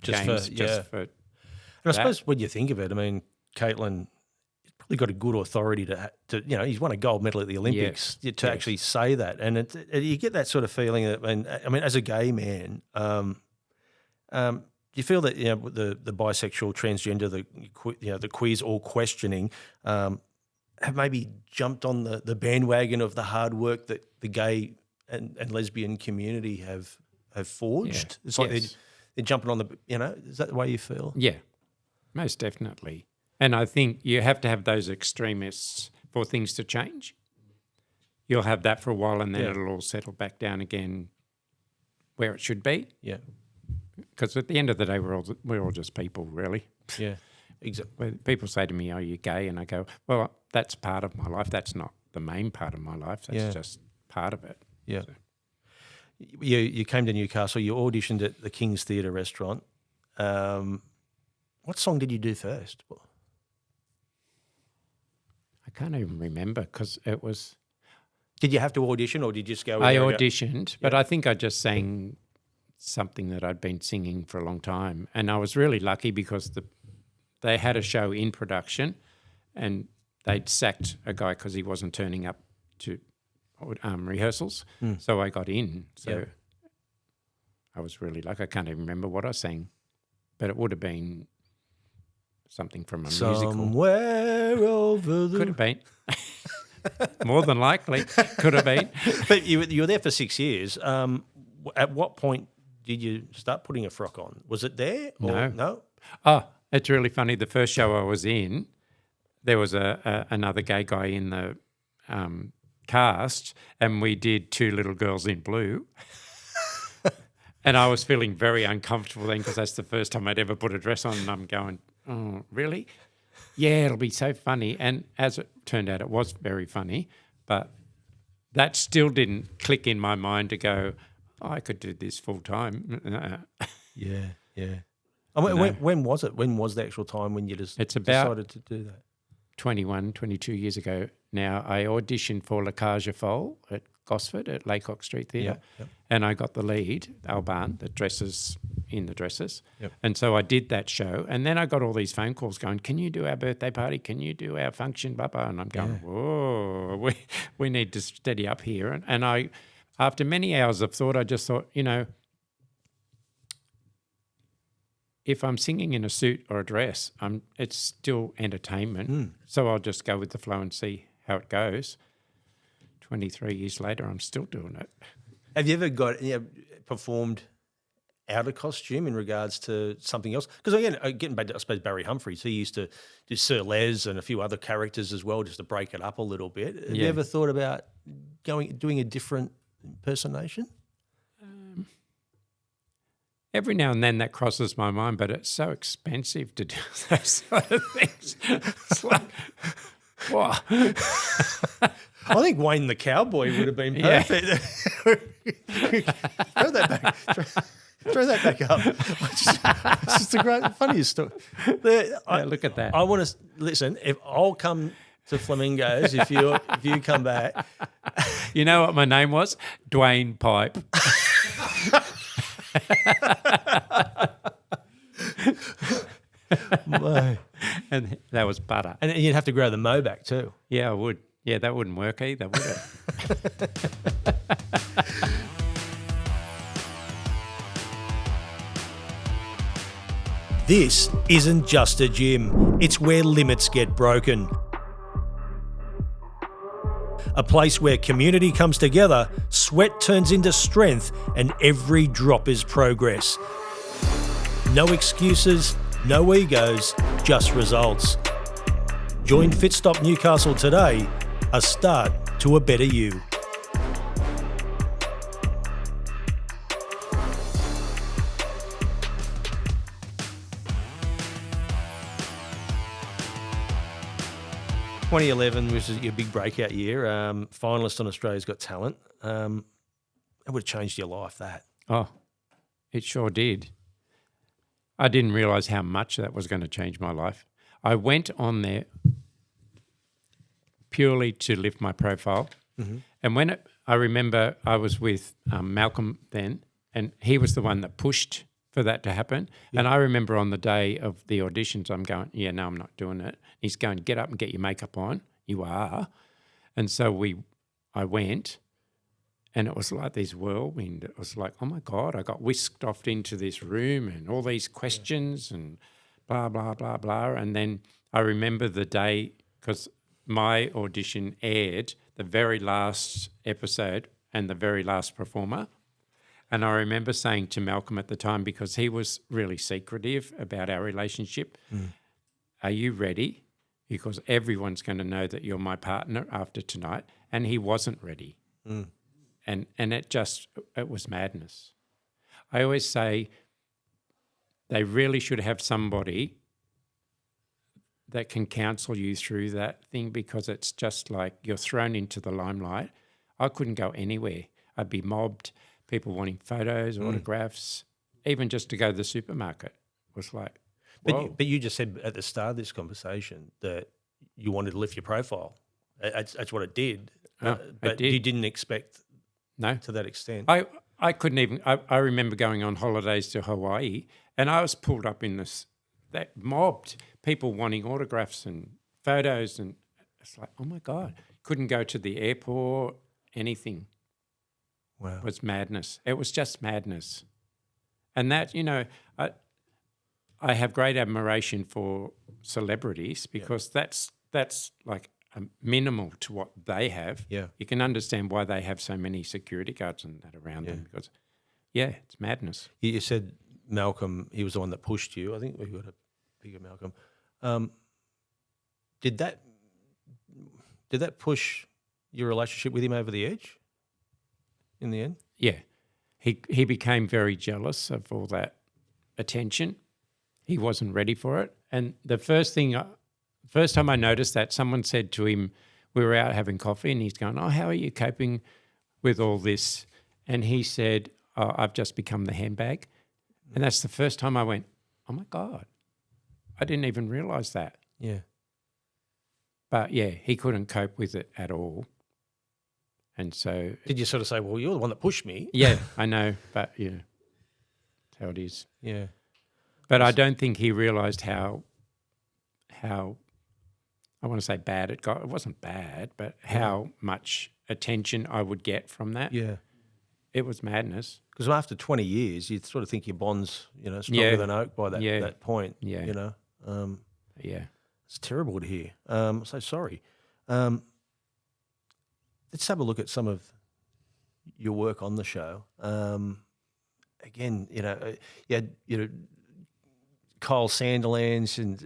games for. And I suppose when you think of it, I mean, Caitlin probably got a good authority to he's won a gold medal at the Olympics to actually say that, and you get that sort of feeling that. I mean, as a gay man, do you feel that the bisexual, transgender, the queers all questioning have maybe jumped on the bandwagon of the hard work that the gay and lesbian community have forged? Yeah. It's like they're jumping on is that the way you feel? Yeah, most definitely. And I think you have to have those extremists for things to change. You'll have that for a while and then it'll all settle back down again where it should be. Yeah. Because at the end of the day, we're all just people, really. Yeah, exactly. People say to me, "Are you gay?" And I go, "Well, that's part of my life. That's not the main part of my life. That's just part of it." Yeah. So. You came to Newcastle. You auditioned at the King's Theatre restaurant. What song did you do first? I can't even remember because it was. Did you have to audition, or did you just go? I auditioned, but I think I just sang something that I'd been singing for a long time, and I was really lucky because they had a show in production, and they'd sacked a guy because he wasn't turning up to rehearsals. So I got in. So I was really lucky. I can't even remember what I sang, but it would have been something from a musical. Somewhere over the... Could have been. More than likely. Could have been. But you were there for 6 years. At what point did you start putting a frock on? Was it there? Or no? Oh, it's really funny. The first show I was in, there was another gay guy in the cast, and we did Two Little Girls in Blue. And I was feeling very uncomfortable then because that's the first time I'd ever put a dress on, and I'm going, oh, really? Yeah, it'll be so funny. And as it turned out, it was very funny, but that still didn't click in my mind to go, oh, I could do this full time. Yeah. When was it? When was the actual time when you decided to do that? 22 years ago now. I auditioned for La Cage aux Folles at Gosford at Laycock Street Theatre, and I got the lead, Alban, the dresses in the dresses. Yep. And so I did that show, and then I got all these phone calls going, can you do our birthday party? Can you do our function, Bubba? And I'm going, whoa, we need to steady up here. And I, after many hours of thought, I just thought, if I'm singing in a suit or a dress, it's still entertainment. So I'll just go with the flow and see how it goes. 23 years later, I'm still doing it. Have you ever performed out of costume in regards to something else? Because again, getting back to, I suppose, Barry Humphries, he used to do Sir Les and a few other characters as well, just to break it up a little bit. Have you ever thought about doing a different impersonation? Every now and then that crosses my mind, but it's so expensive to do those sort of things. It's like, wow. I think Wayne the Cowboy would have been perfect. Throw that back. Throw that back up. It's just the funniest story. Look at that. I want to listen. If I'll come to Flamingos, if you come back. You know what my name was? Dwayne Pipe. And that was butter. And you'd have to grow the mo back too. Yeah, I would. Yeah, that wouldn't work either, would it? This isn't just a gym, it's where limits get broken. A place where community comes together, sweat turns into strength, and every drop is progress. No excuses, no egos, just results. Join Fitstop Newcastle today, a start to a better you. In 2011, which is your big breakout year, finalist on Australia's Got Talent. It would have changed your life, that. Oh, it sure did. I didn't realise how much that was going to change my life. I went on there purely to lift my profile. Mm-hmm. And I remember I was with Malcolm then, and he was the one that pushed for that to happen. Yeah. And I remember on the day of the auditions, I'm going, yeah, no, I'm not doing it. He's going, get up and get your makeup on. You are. And so I went, and it was like this whirlwind. It was like, oh, my God, I got whisked off into this room and all these questions and blah, blah, blah, blah. And then I remember the day, because my audition aired the very last episode and the very last performer. And I remember saying to Malcolm at the time, because he was really secretive about our relationship, are you ready? Because everyone's going to know that you're my partner after tonight. And he wasn't ready. Mm. And it was madness. I always say they really should have somebody that can counsel you through that thing, because it's just like you're thrown into the limelight. I couldn't go anywhere. I'd be mobbed, people wanting photos, autographs, even just to go to the supermarket. It was like, but you just said at the start of this conversation that you wanted to lift your profile. That's what it did. But you didn't expect to that extent. I couldn't even, I remember going on holidays to Hawaii, and I was pulled up in that mobbed, people wanting autographs and photos, and it's like, oh my God, couldn't go to the airport, anything. Wow. It was madness. It was just madness. And that, I have great admiration for celebrities, because that's like minimal to what they have. Yeah. You can understand why they have so many security guards and that around them, because, it's madness. You said Malcolm, he was the one that pushed you. I think we've got a bigger Malcolm. Did that push your relationship with him over the edge in the end? Yeah. He became very jealous of all that attention. He wasn't ready for it. And the first time I noticed that, someone said to him, we were out having coffee, and he's going, oh, how are you coping with all this? And he said, oh, I've just become the handbag. And that's the first time I went, oh, my God, I didn't even realise that. Yeah. But, he couldn't cope with it at all. And so... Did you sort of say, well, you're the one that pushed me? Yeah, I know, but, that's how it is. Yeah. But I don't think he realised how I want to say bad it got. It wasn't bad, but how much attention I would get from that. Yeah. It was madness. Because after 20 years, you'd sort of think your bond's, stronger than oak by that point. Yeah. Yeah. It's terrible to hear. I'm so sorry. Let's have a look at some of your work on the show. Again, you had Kyle Sandilands and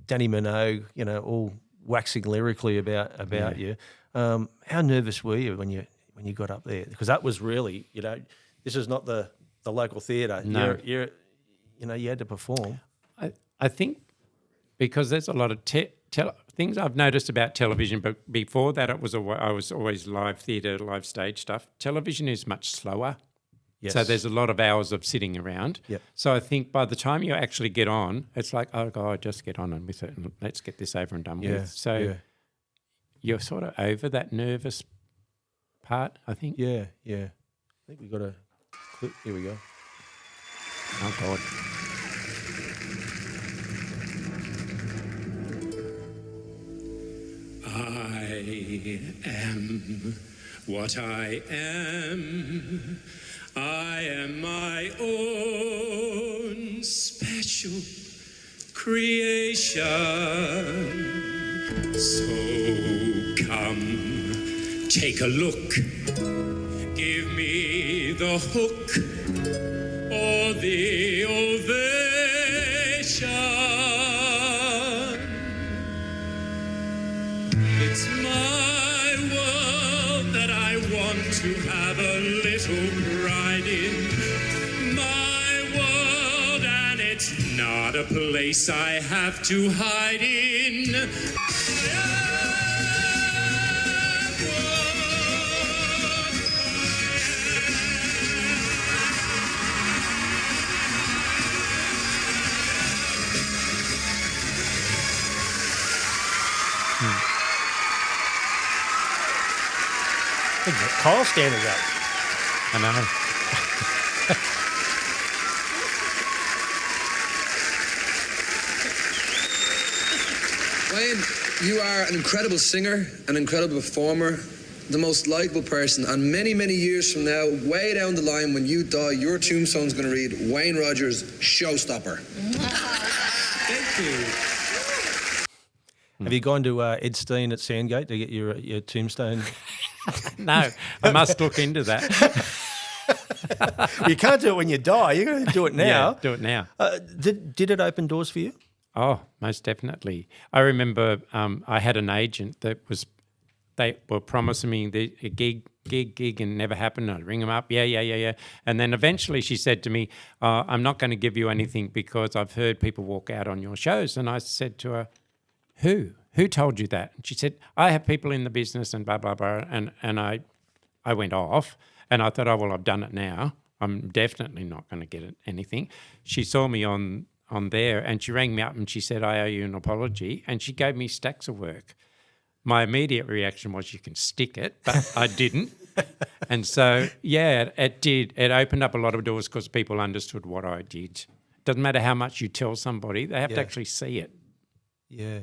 Danny Minogue, all waxing lyrically about you. How nervous were you when you got up there? Because that was really, this is not the local theatre. No. You had to perform. I think because there's a lot of things I've noticed about television, but before that I was always live theatre, live stage stuff. Television is much slower. Yes. So there's a lot of hours of sitting around. Yep. So I think by the time you actually get on, it's like, oh, God, just get on and with it and let's get this over and done with. So you're sort of over that nervous part, I think. Yeah. I think we've got a clip. Here we go. Oh, God. I am what I am. I am my own special creation. So come, take a look. Give me the hook or the ovation. It's my world that I want to have a little pride in. My world, and it's not a place I have to hide in. Kyle standing up. I know. Wayne, you are an incredible singer, an incredible performer, the most likeable person, and many, many years from now, way down the line, when you die, your tombstone's going to read Wayne Rogers, Showstopper. Thank you. Have you gone to Ed Steen at Sandgate to get your tombstone? No, I must look into that. You can't do it when you die. You're going to do it now. Yeah, do it now. Did it open doors for you? Oh, most definitely. I remember I had an agent that they were promising me a gig and never happened. I'd ring them up, yeah. And then eventually she said to me, I'm not going to give you anything because I've heard people walk out on your shows. And I said to her, who? Who told you that? And she said, I have people in the business and blah, blah, blah. And I went off and I thought, oh, well, I've done it now. I'm definitely not going to get anything. She saw me on there and she rang me up and she said, I owe you an apology. And she gave me stacks of work. My immediate reaction was, you can stick it, but I didn't. And so, yeah, it did. It opened up a lot of doors because people understood what I did. Doesn't matter how much you tell somebody, they have to actually see it. Yeah.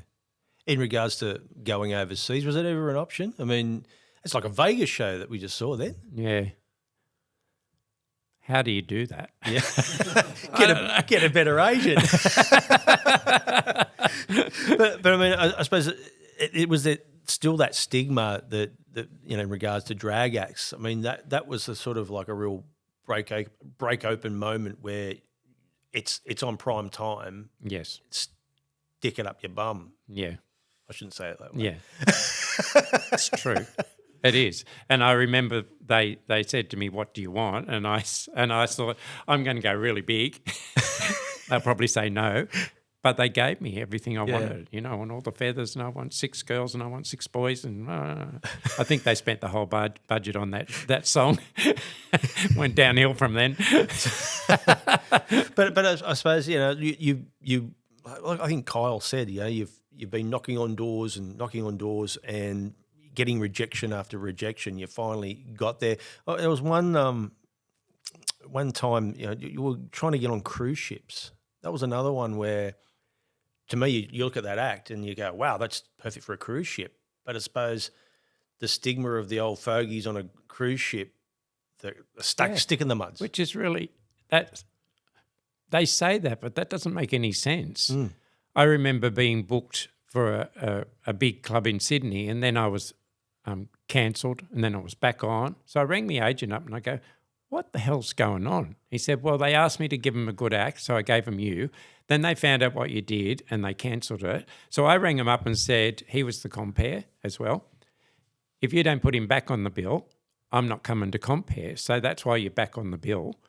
In regards to going overseas, was it ever an option? I mean, it's like a Vegas show that we just saw then. Yeah. How do you do that? Yeah. get a better agent. but I mean, I suppose it was still that stigma that in regards to drag acts. I mean, that was a sort of like a real break open moment where it's on prime time. Yes. Stick it up your bum. Yeah. I shouldn't say it that way. Yeah. It's true. It is. And I remember they said to me, what do you want? And I thought, I'm going to go really big. They'll probably say no. But they gave me everything I wanted. I want all the feathers and I want 6 girls and I want 6 boys. And I think they spent the whole budget on that song. Went downhill from then. But I suppose, you I think Kyle said, you've been knocking on doors and getting rejection after rejection. You finally got there. Oh, there was one time, you were trying to get on cruise ships. That was another one where, to me, you look at that act and you go, wow, that's perfect for a cruise ship. But I suppose the stigma of the old fogies on a cruise ship, the stick in the muds. Which is really, they say that, but that doesn't make any sense. Mm. I remember being booked for a big club in Sydney and then I was cancelled and then I was back on. So I rang the agent up and I go, what the hell's going on? He said, well, they asked me to give them a good act, so I gave them you. Then they found out what you did and they cancelled it. So I rang him up and said, he was the compare as well. If you don't put him back on the bill, I'm not coming to compare. So that's why you're back on the bill.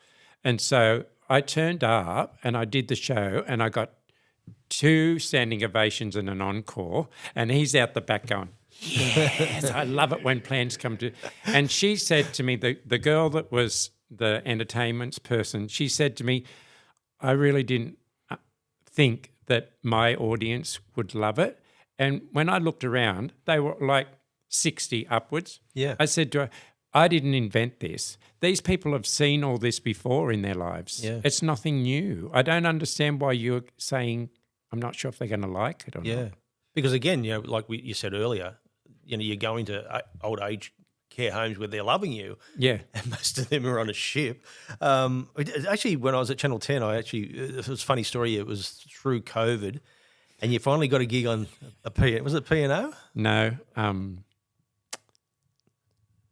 And so I turned up and I did the show and I got 2 standing ovations and an encore. And he's out the back going, yes, I love it when plans come to. And she said to me, the girl that was the entertainments person, she said to me, I really didn't think that my audience would love it. And when I looked around, they were like 60 upwards. Yeah. I said to her, I didn't invent this. These people have seen all this before in their lives. Yeah. It's nothing new. I don't understand why you're saying, I'm not sure if they're going to like it or not. Because again, like you said earlier, you're going to old age care homes where they're loving you. Yeah. And most of them are on a ship. Actually, when I was at Channel 10, it was a funny story. It was through COVID and you finally got a gig on was it P&O? No.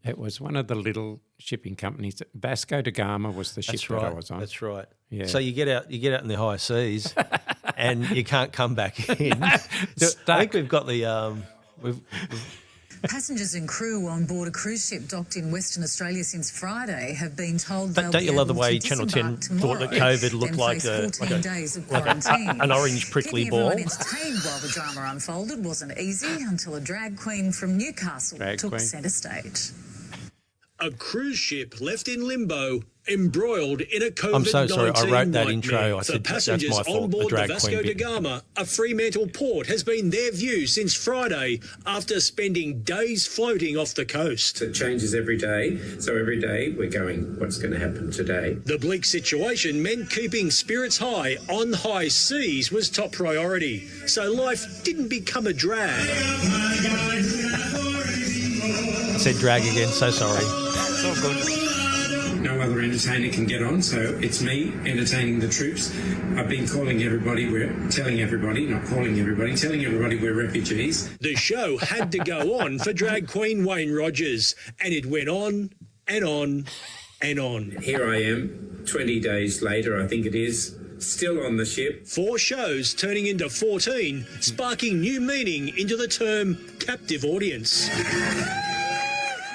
It was one of the little shipping companies. Vasco da Gama was the ship that I was on. That's right. Yeah. So you get out in the high seas and you can't come back in. I think we've got the Passengers and crew on board a cruise ship docked in Western Australia since Friday have been told they'll Don't you love the way Channel 10 thought that COVID looked like an orange prickly ball? Everyone entertained while the drama unfolded wasn't easy until a drag queen from Newcastle took centre stage. A cruise ship left in limbo, embroiled in a COVID-19 I'm so sorry, I wrote that intro. nightmare. I For said that's passengers my fault, on the board the drag Vasco queen da bit. Gama, a Fremantle port has been their view since Friday after spending days floating off the coast. It changes every day, so every day we're going, what's going to happen today? The bleak situation meant keeping spirits high on high seas was top priority, so life didn't become a drag. I said drag again, so sorry. It's all good. No other entertainer can get on, so it's me entertaining the troops. I've been telling everybody we're refugees. The show had to go on for drag queen Wayne Rogers, and it went on and on and on. Here I am, 20 days later, I think it is, still on the ship. 4 shows turning into 14, sparking new meaning into the term captive audience.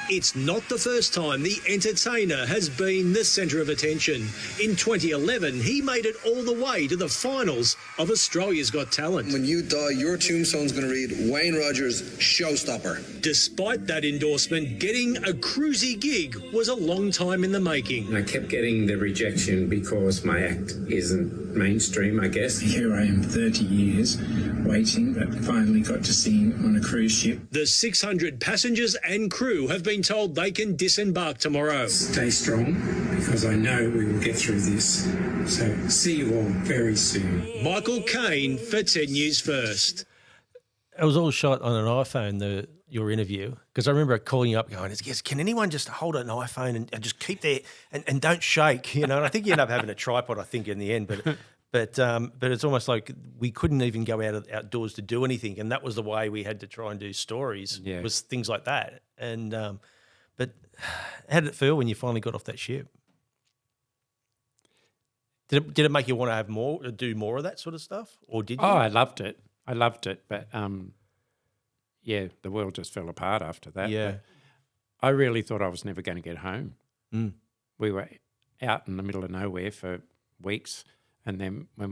It's not the first time the entertainer has been the centre of attention. In 2011, he made it all the way to the finals of Australia's Got Talent. When you die, your tombstone's going to read Wayne Rogers, showstopper. Despite that endorsement, getting a cruisy gig was a long time in the making. And I kept getting the rejection because my act isn't mainstream, I guess. Here I am 30 years waiting, but finally got to sing on a cruise ship. The 600 passengers and crew have been told they can disembark tomorrow. Stay strong, because I know we will get through this. So see you all very soon. Michael Caine for 10 News First. It was all shot on an iPhone, your interview, because I remember calling you up going, yes, can anyone just hold an iPhone and just keep there and don't shake, And I think you end up having a tripod, I think, in the end, but it's almost like we couldn't even go outdoors to do anything, and that was the way we had to try and do stories, was things like that. And but how did it feel when you finally got off that ship? Did it make you want to do more of that sort of stuff, or did you? Oh, I loved it, but the world just fell apart after that. Yeah. But I really thought I was never going to get home. Mm. We were out in the middle of nowhere for weeks, and then when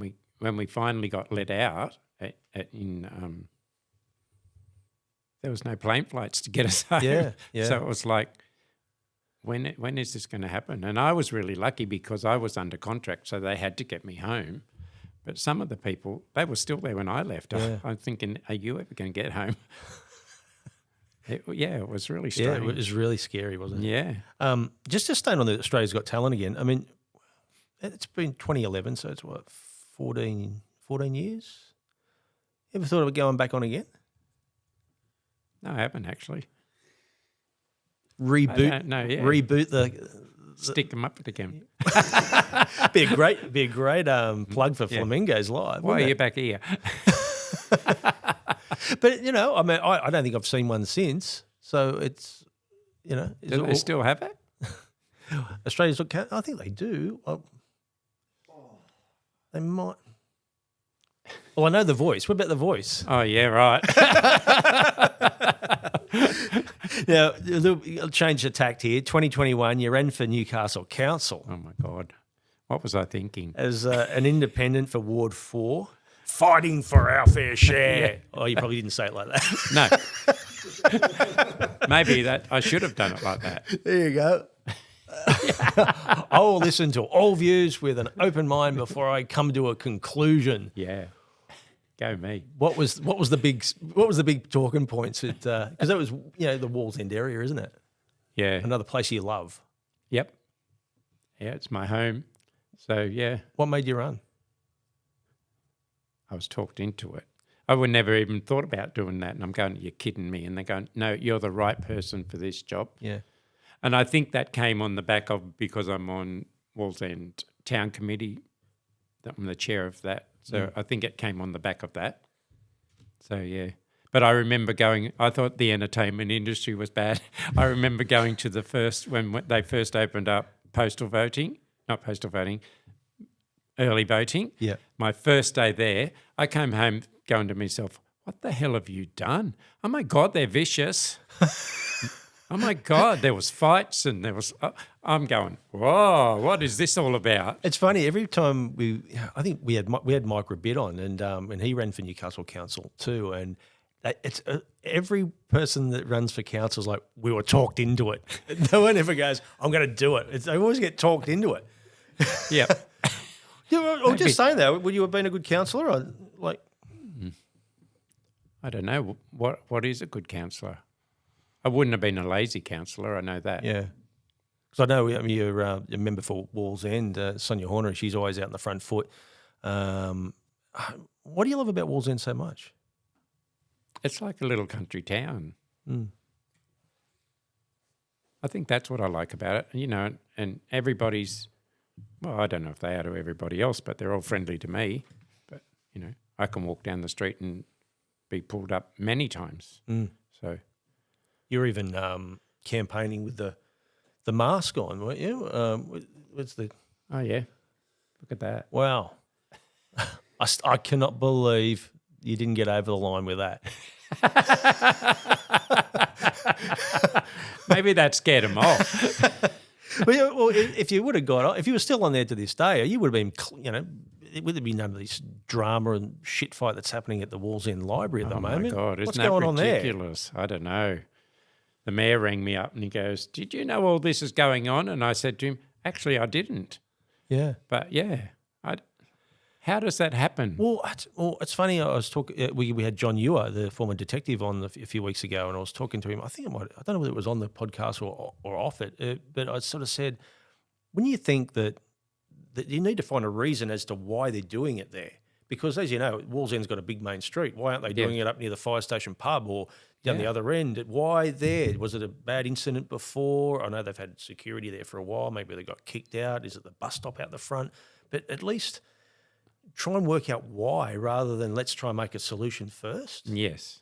we finally got let out, there was no plane flights to get us home. Yeah. So it was like, when is this going to happen? And I was really lucky because I was under contract, so they had to get me home. But some of the people, they were still there when I left. Yeah. I'm thinking, are you ever going to get home? It was really strange. Yeah, it was really scary, wasn't it? Yeah. Just to stay on the Australia's Got Talent again, I mean, it's been 2011, so it's what, 14 years? You ever thought of going back on again? No, I haven't actually. Reboot? No, yeah. Reboot the Stick them up again. be a great plug for Flamingos Live. Why are wouldn't you it? back here? But, I mean, I don't think I've seen one since. So it's, Do they still have it? Australia's Got Talent, I think they do. They might. Well, I know The Voice. What about The Voice? Oh, yeah, right. Now, I'll change the tact here. 2021, you ran for Newcastle Council Oh, my God. What was I thinking? as an independent for Ward 4, fighting for our fair share. Oh, you probably didn't say it like that. No. Maybe I should have done it like that. There you go. I will listen to all views with an open mind before I come to a conclusion. Yeah. Go me. What was the big talking points? Because that was the Walls End area, isn't it? Yeah. Another place you love. Yep. Yeah, it's my home. So, yeah, What made you run? I was talked into it. I would never even thought about doing that. And I'm going, you're kidding me. And they're going, no, you're the right person for this job. Yeah. And I think that came on the back of, because I'm on Walls End Town Committee, I'm the chair of that. So I think it came on the back of that. So, yeah. But I remember I thought the entertainment industry was bad. I remember going to when they first opened up early voting. Yeah. My first day there, I came home going to myself, what the hell have you done? Oh, my God, they're vicious. Oh, my God, there was fights and there was I'm going, whoa, what is this all about? It's funny, every time I think we had Mike Rabbit on and he ran for Newcastle Council too, and it's every person that runs for council is like, we were talked into it. No one ever goes, I'm going to do it. They always get talked into it. Yeah. Or just saying that, would you have been a good councillor? Or like, I don't know. What is a good counsellor? I wouldn't have been a lazy counsellor, I know that. yeah. Because I know you're a member for Walls End, Sonia Horner, she's always out in the front foot. What do you love about Walls End so much? It's like a little country town. Mm. I think that's what I like about it. And everybody's, well, I don't know if they are to everybody else, but they're all friendly to me. But, I can walk down the street and be pulled up many times. Mm. So You're even campaigning with the mask on, weren't you? What's the... Oh, yeah. Look at that. Wow. I cannot believe you didn't get over the line with that. Maybe that scared them off. Well, if you would have got, if you were still on there to this day, you would have been, it would have been none of this drama and shit fight that's happening at the Walls End Library at the moment. Oh, my God. Isn't What's that going on there? ridiculous? I don't know. The mayor rang me up and he goes, did you know all this is going on? And I said to him, actually, I didn't. Yeah. But, yeah, how does that happen? Well, it's funny. I was talking. We had John Ewer, the former detective, on a few weeks ago, and I was talking to him. I think I don't know whether it was on the podcast or off it, but I sort of said, when you think that you need to find a reason as to why they're doing it there, because as you know, Walls End's got a big main street. Why aren't they doing it up near the fire station pub or down the other end? Why there? Was it a bad incident before? I know they've had security there for a while. Maybe they got kicked out. Is it the bus stop out the front? But at least try and work out why rather than let's try and make a solution first. Yes,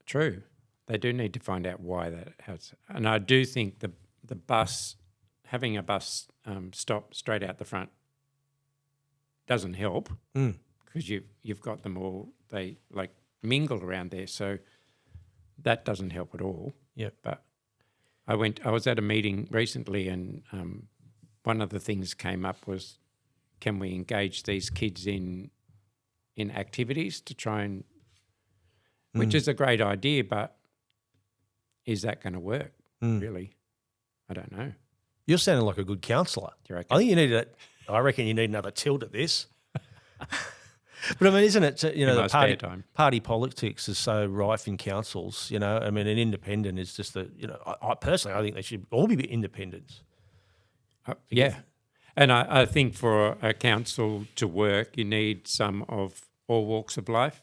true. They do need to find out why that has. And I do think the bus, having a bus stop straight out the front doesn't help because you've got them all, they like mingle around there. So that doesn't help at all. Yeah. But I was at a meeting recently and one of the things came up was, can we engage these kids in activities to try and, which is a great idea, but is that going to work, really? I don't know. You're sounding like a good counsellor. Do you reckon? I think I reckon you need another tilt at this. But I mean, isn't it, the party politics is so rife in councils, I mean, an independent is just I personally, I think they should all be independents. Yeah. And I think for a council to work, you need some of all walks of life.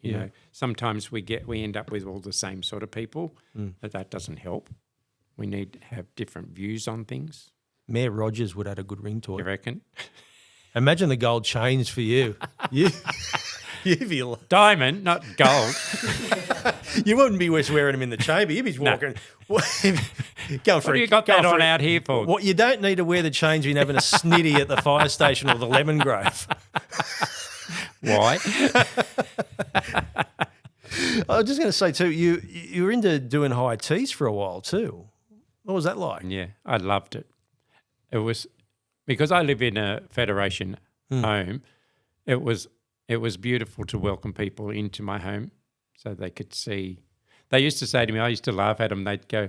You know, sometimes we end up with all the same sort of people, but that doesn't help. We need to have different views on things. Mayor Rogers would add a good ring to it. You reckon? Imagine the gold chains for you. You'd be diamond, not gold. You wouldn't be wearing them in the chamber. You'd be walking. Going for what you got that on out here for? What you don't need to wear the chains when you're having a snitty at the fire station or the lemon grove. Why? I was just going to say too, you were into doing high teas for a while too. What was that like? Yeah, I loved it. It was because I live in a Federation home. It was beautiful to welcome people into my home so they could see. They used to say to me, I used to laugh at them. They'd go,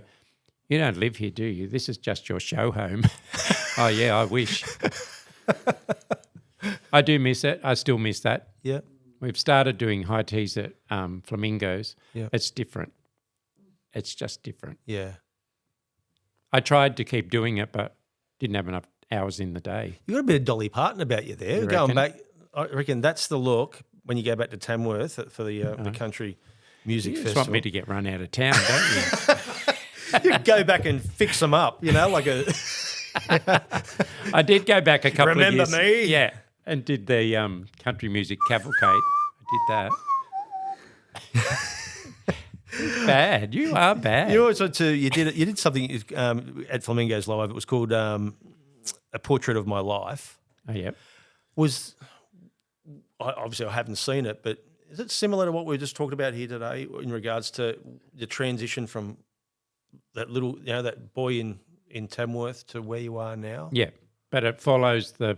"You don't live here, do you? This is just your show home." Oh yeah, I wish. I do miss it. I still miss that. Yeah. We've started doing high teas at Flamingos. Yeah. It's different. It's just different. Yeah. I tried to keep doing it, but didn't have enough hours in the day. You got a bit of Dolly Parton about you there. Going back, I reckon that's the look when you go back to Tamworth for the country music festival. You just want me to get run out of town, don't you? You go back and fix them up, like a... I did go back a couple of years. Remember me? Yeah, and did the country music cavalcade. I did that. Bad. You are bad. You also too. You did something at Flamingos Live. It was called A Portrait of My Life. Oh, yep. Obviously I haven't seen it, but is it similar to what we just talked about here today in regards to the transition from that little, that boy in Tamworth to where you are now? Yeah, but it follows the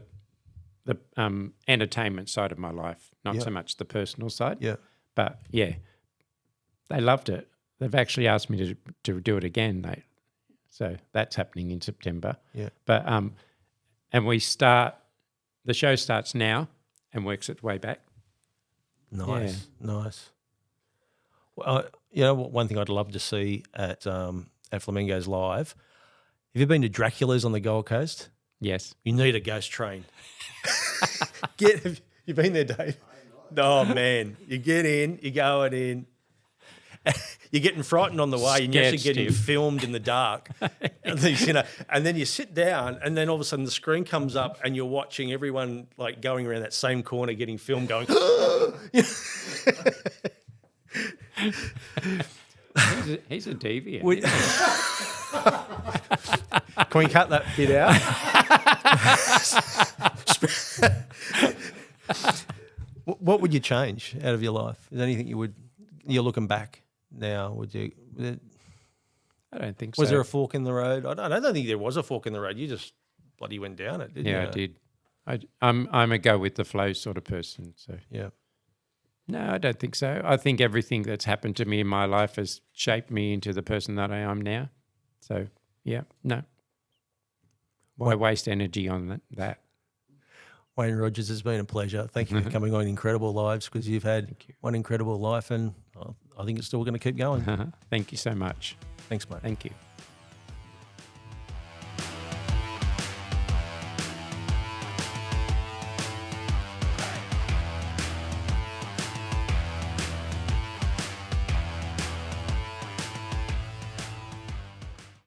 entertainment side of my life, not so much the personal side. Yeah. But yeah, They loved it. They've actually asked me to do it again. So that's happening in September. Yeah. But and the show starts now and works its way back. Nice, nice. Well, you know, one thing I'd love to see at Flamingos Live. Have you been to Dracula's on the Gold Coast? Yes. You need a ghost train. Have you been there, Dave? Oh, man. You get in, you're going in. You're getting frightened on the way, and you're actually getting filmed in the dark. And then you sit down, and then all of a sudden the screen comes up, and you're watching everyone like going around that same corner getting filmed, going. He's a deviant. Can we cut that bit out? What would you change out of your life? Is there anything you're looking back now? I don't think so. Was there a fork in the road? I don't think there was a fork in the road. You just bloody went down it, didn't you? Yeah, I did. I'm a go with the flow sort of person. So yeah. No, I don't think so. I think everything that's happened to me in my life has shaped me into the person that I am now. So yeah, no. Why waste energy on that? Wayne Rogers, it's been a pleasure. Thank you for coming on Incredible Lives, because you've had one incredible life, and I think it's still going to keep going. Thank you so much. Thanks, mate. Thank you.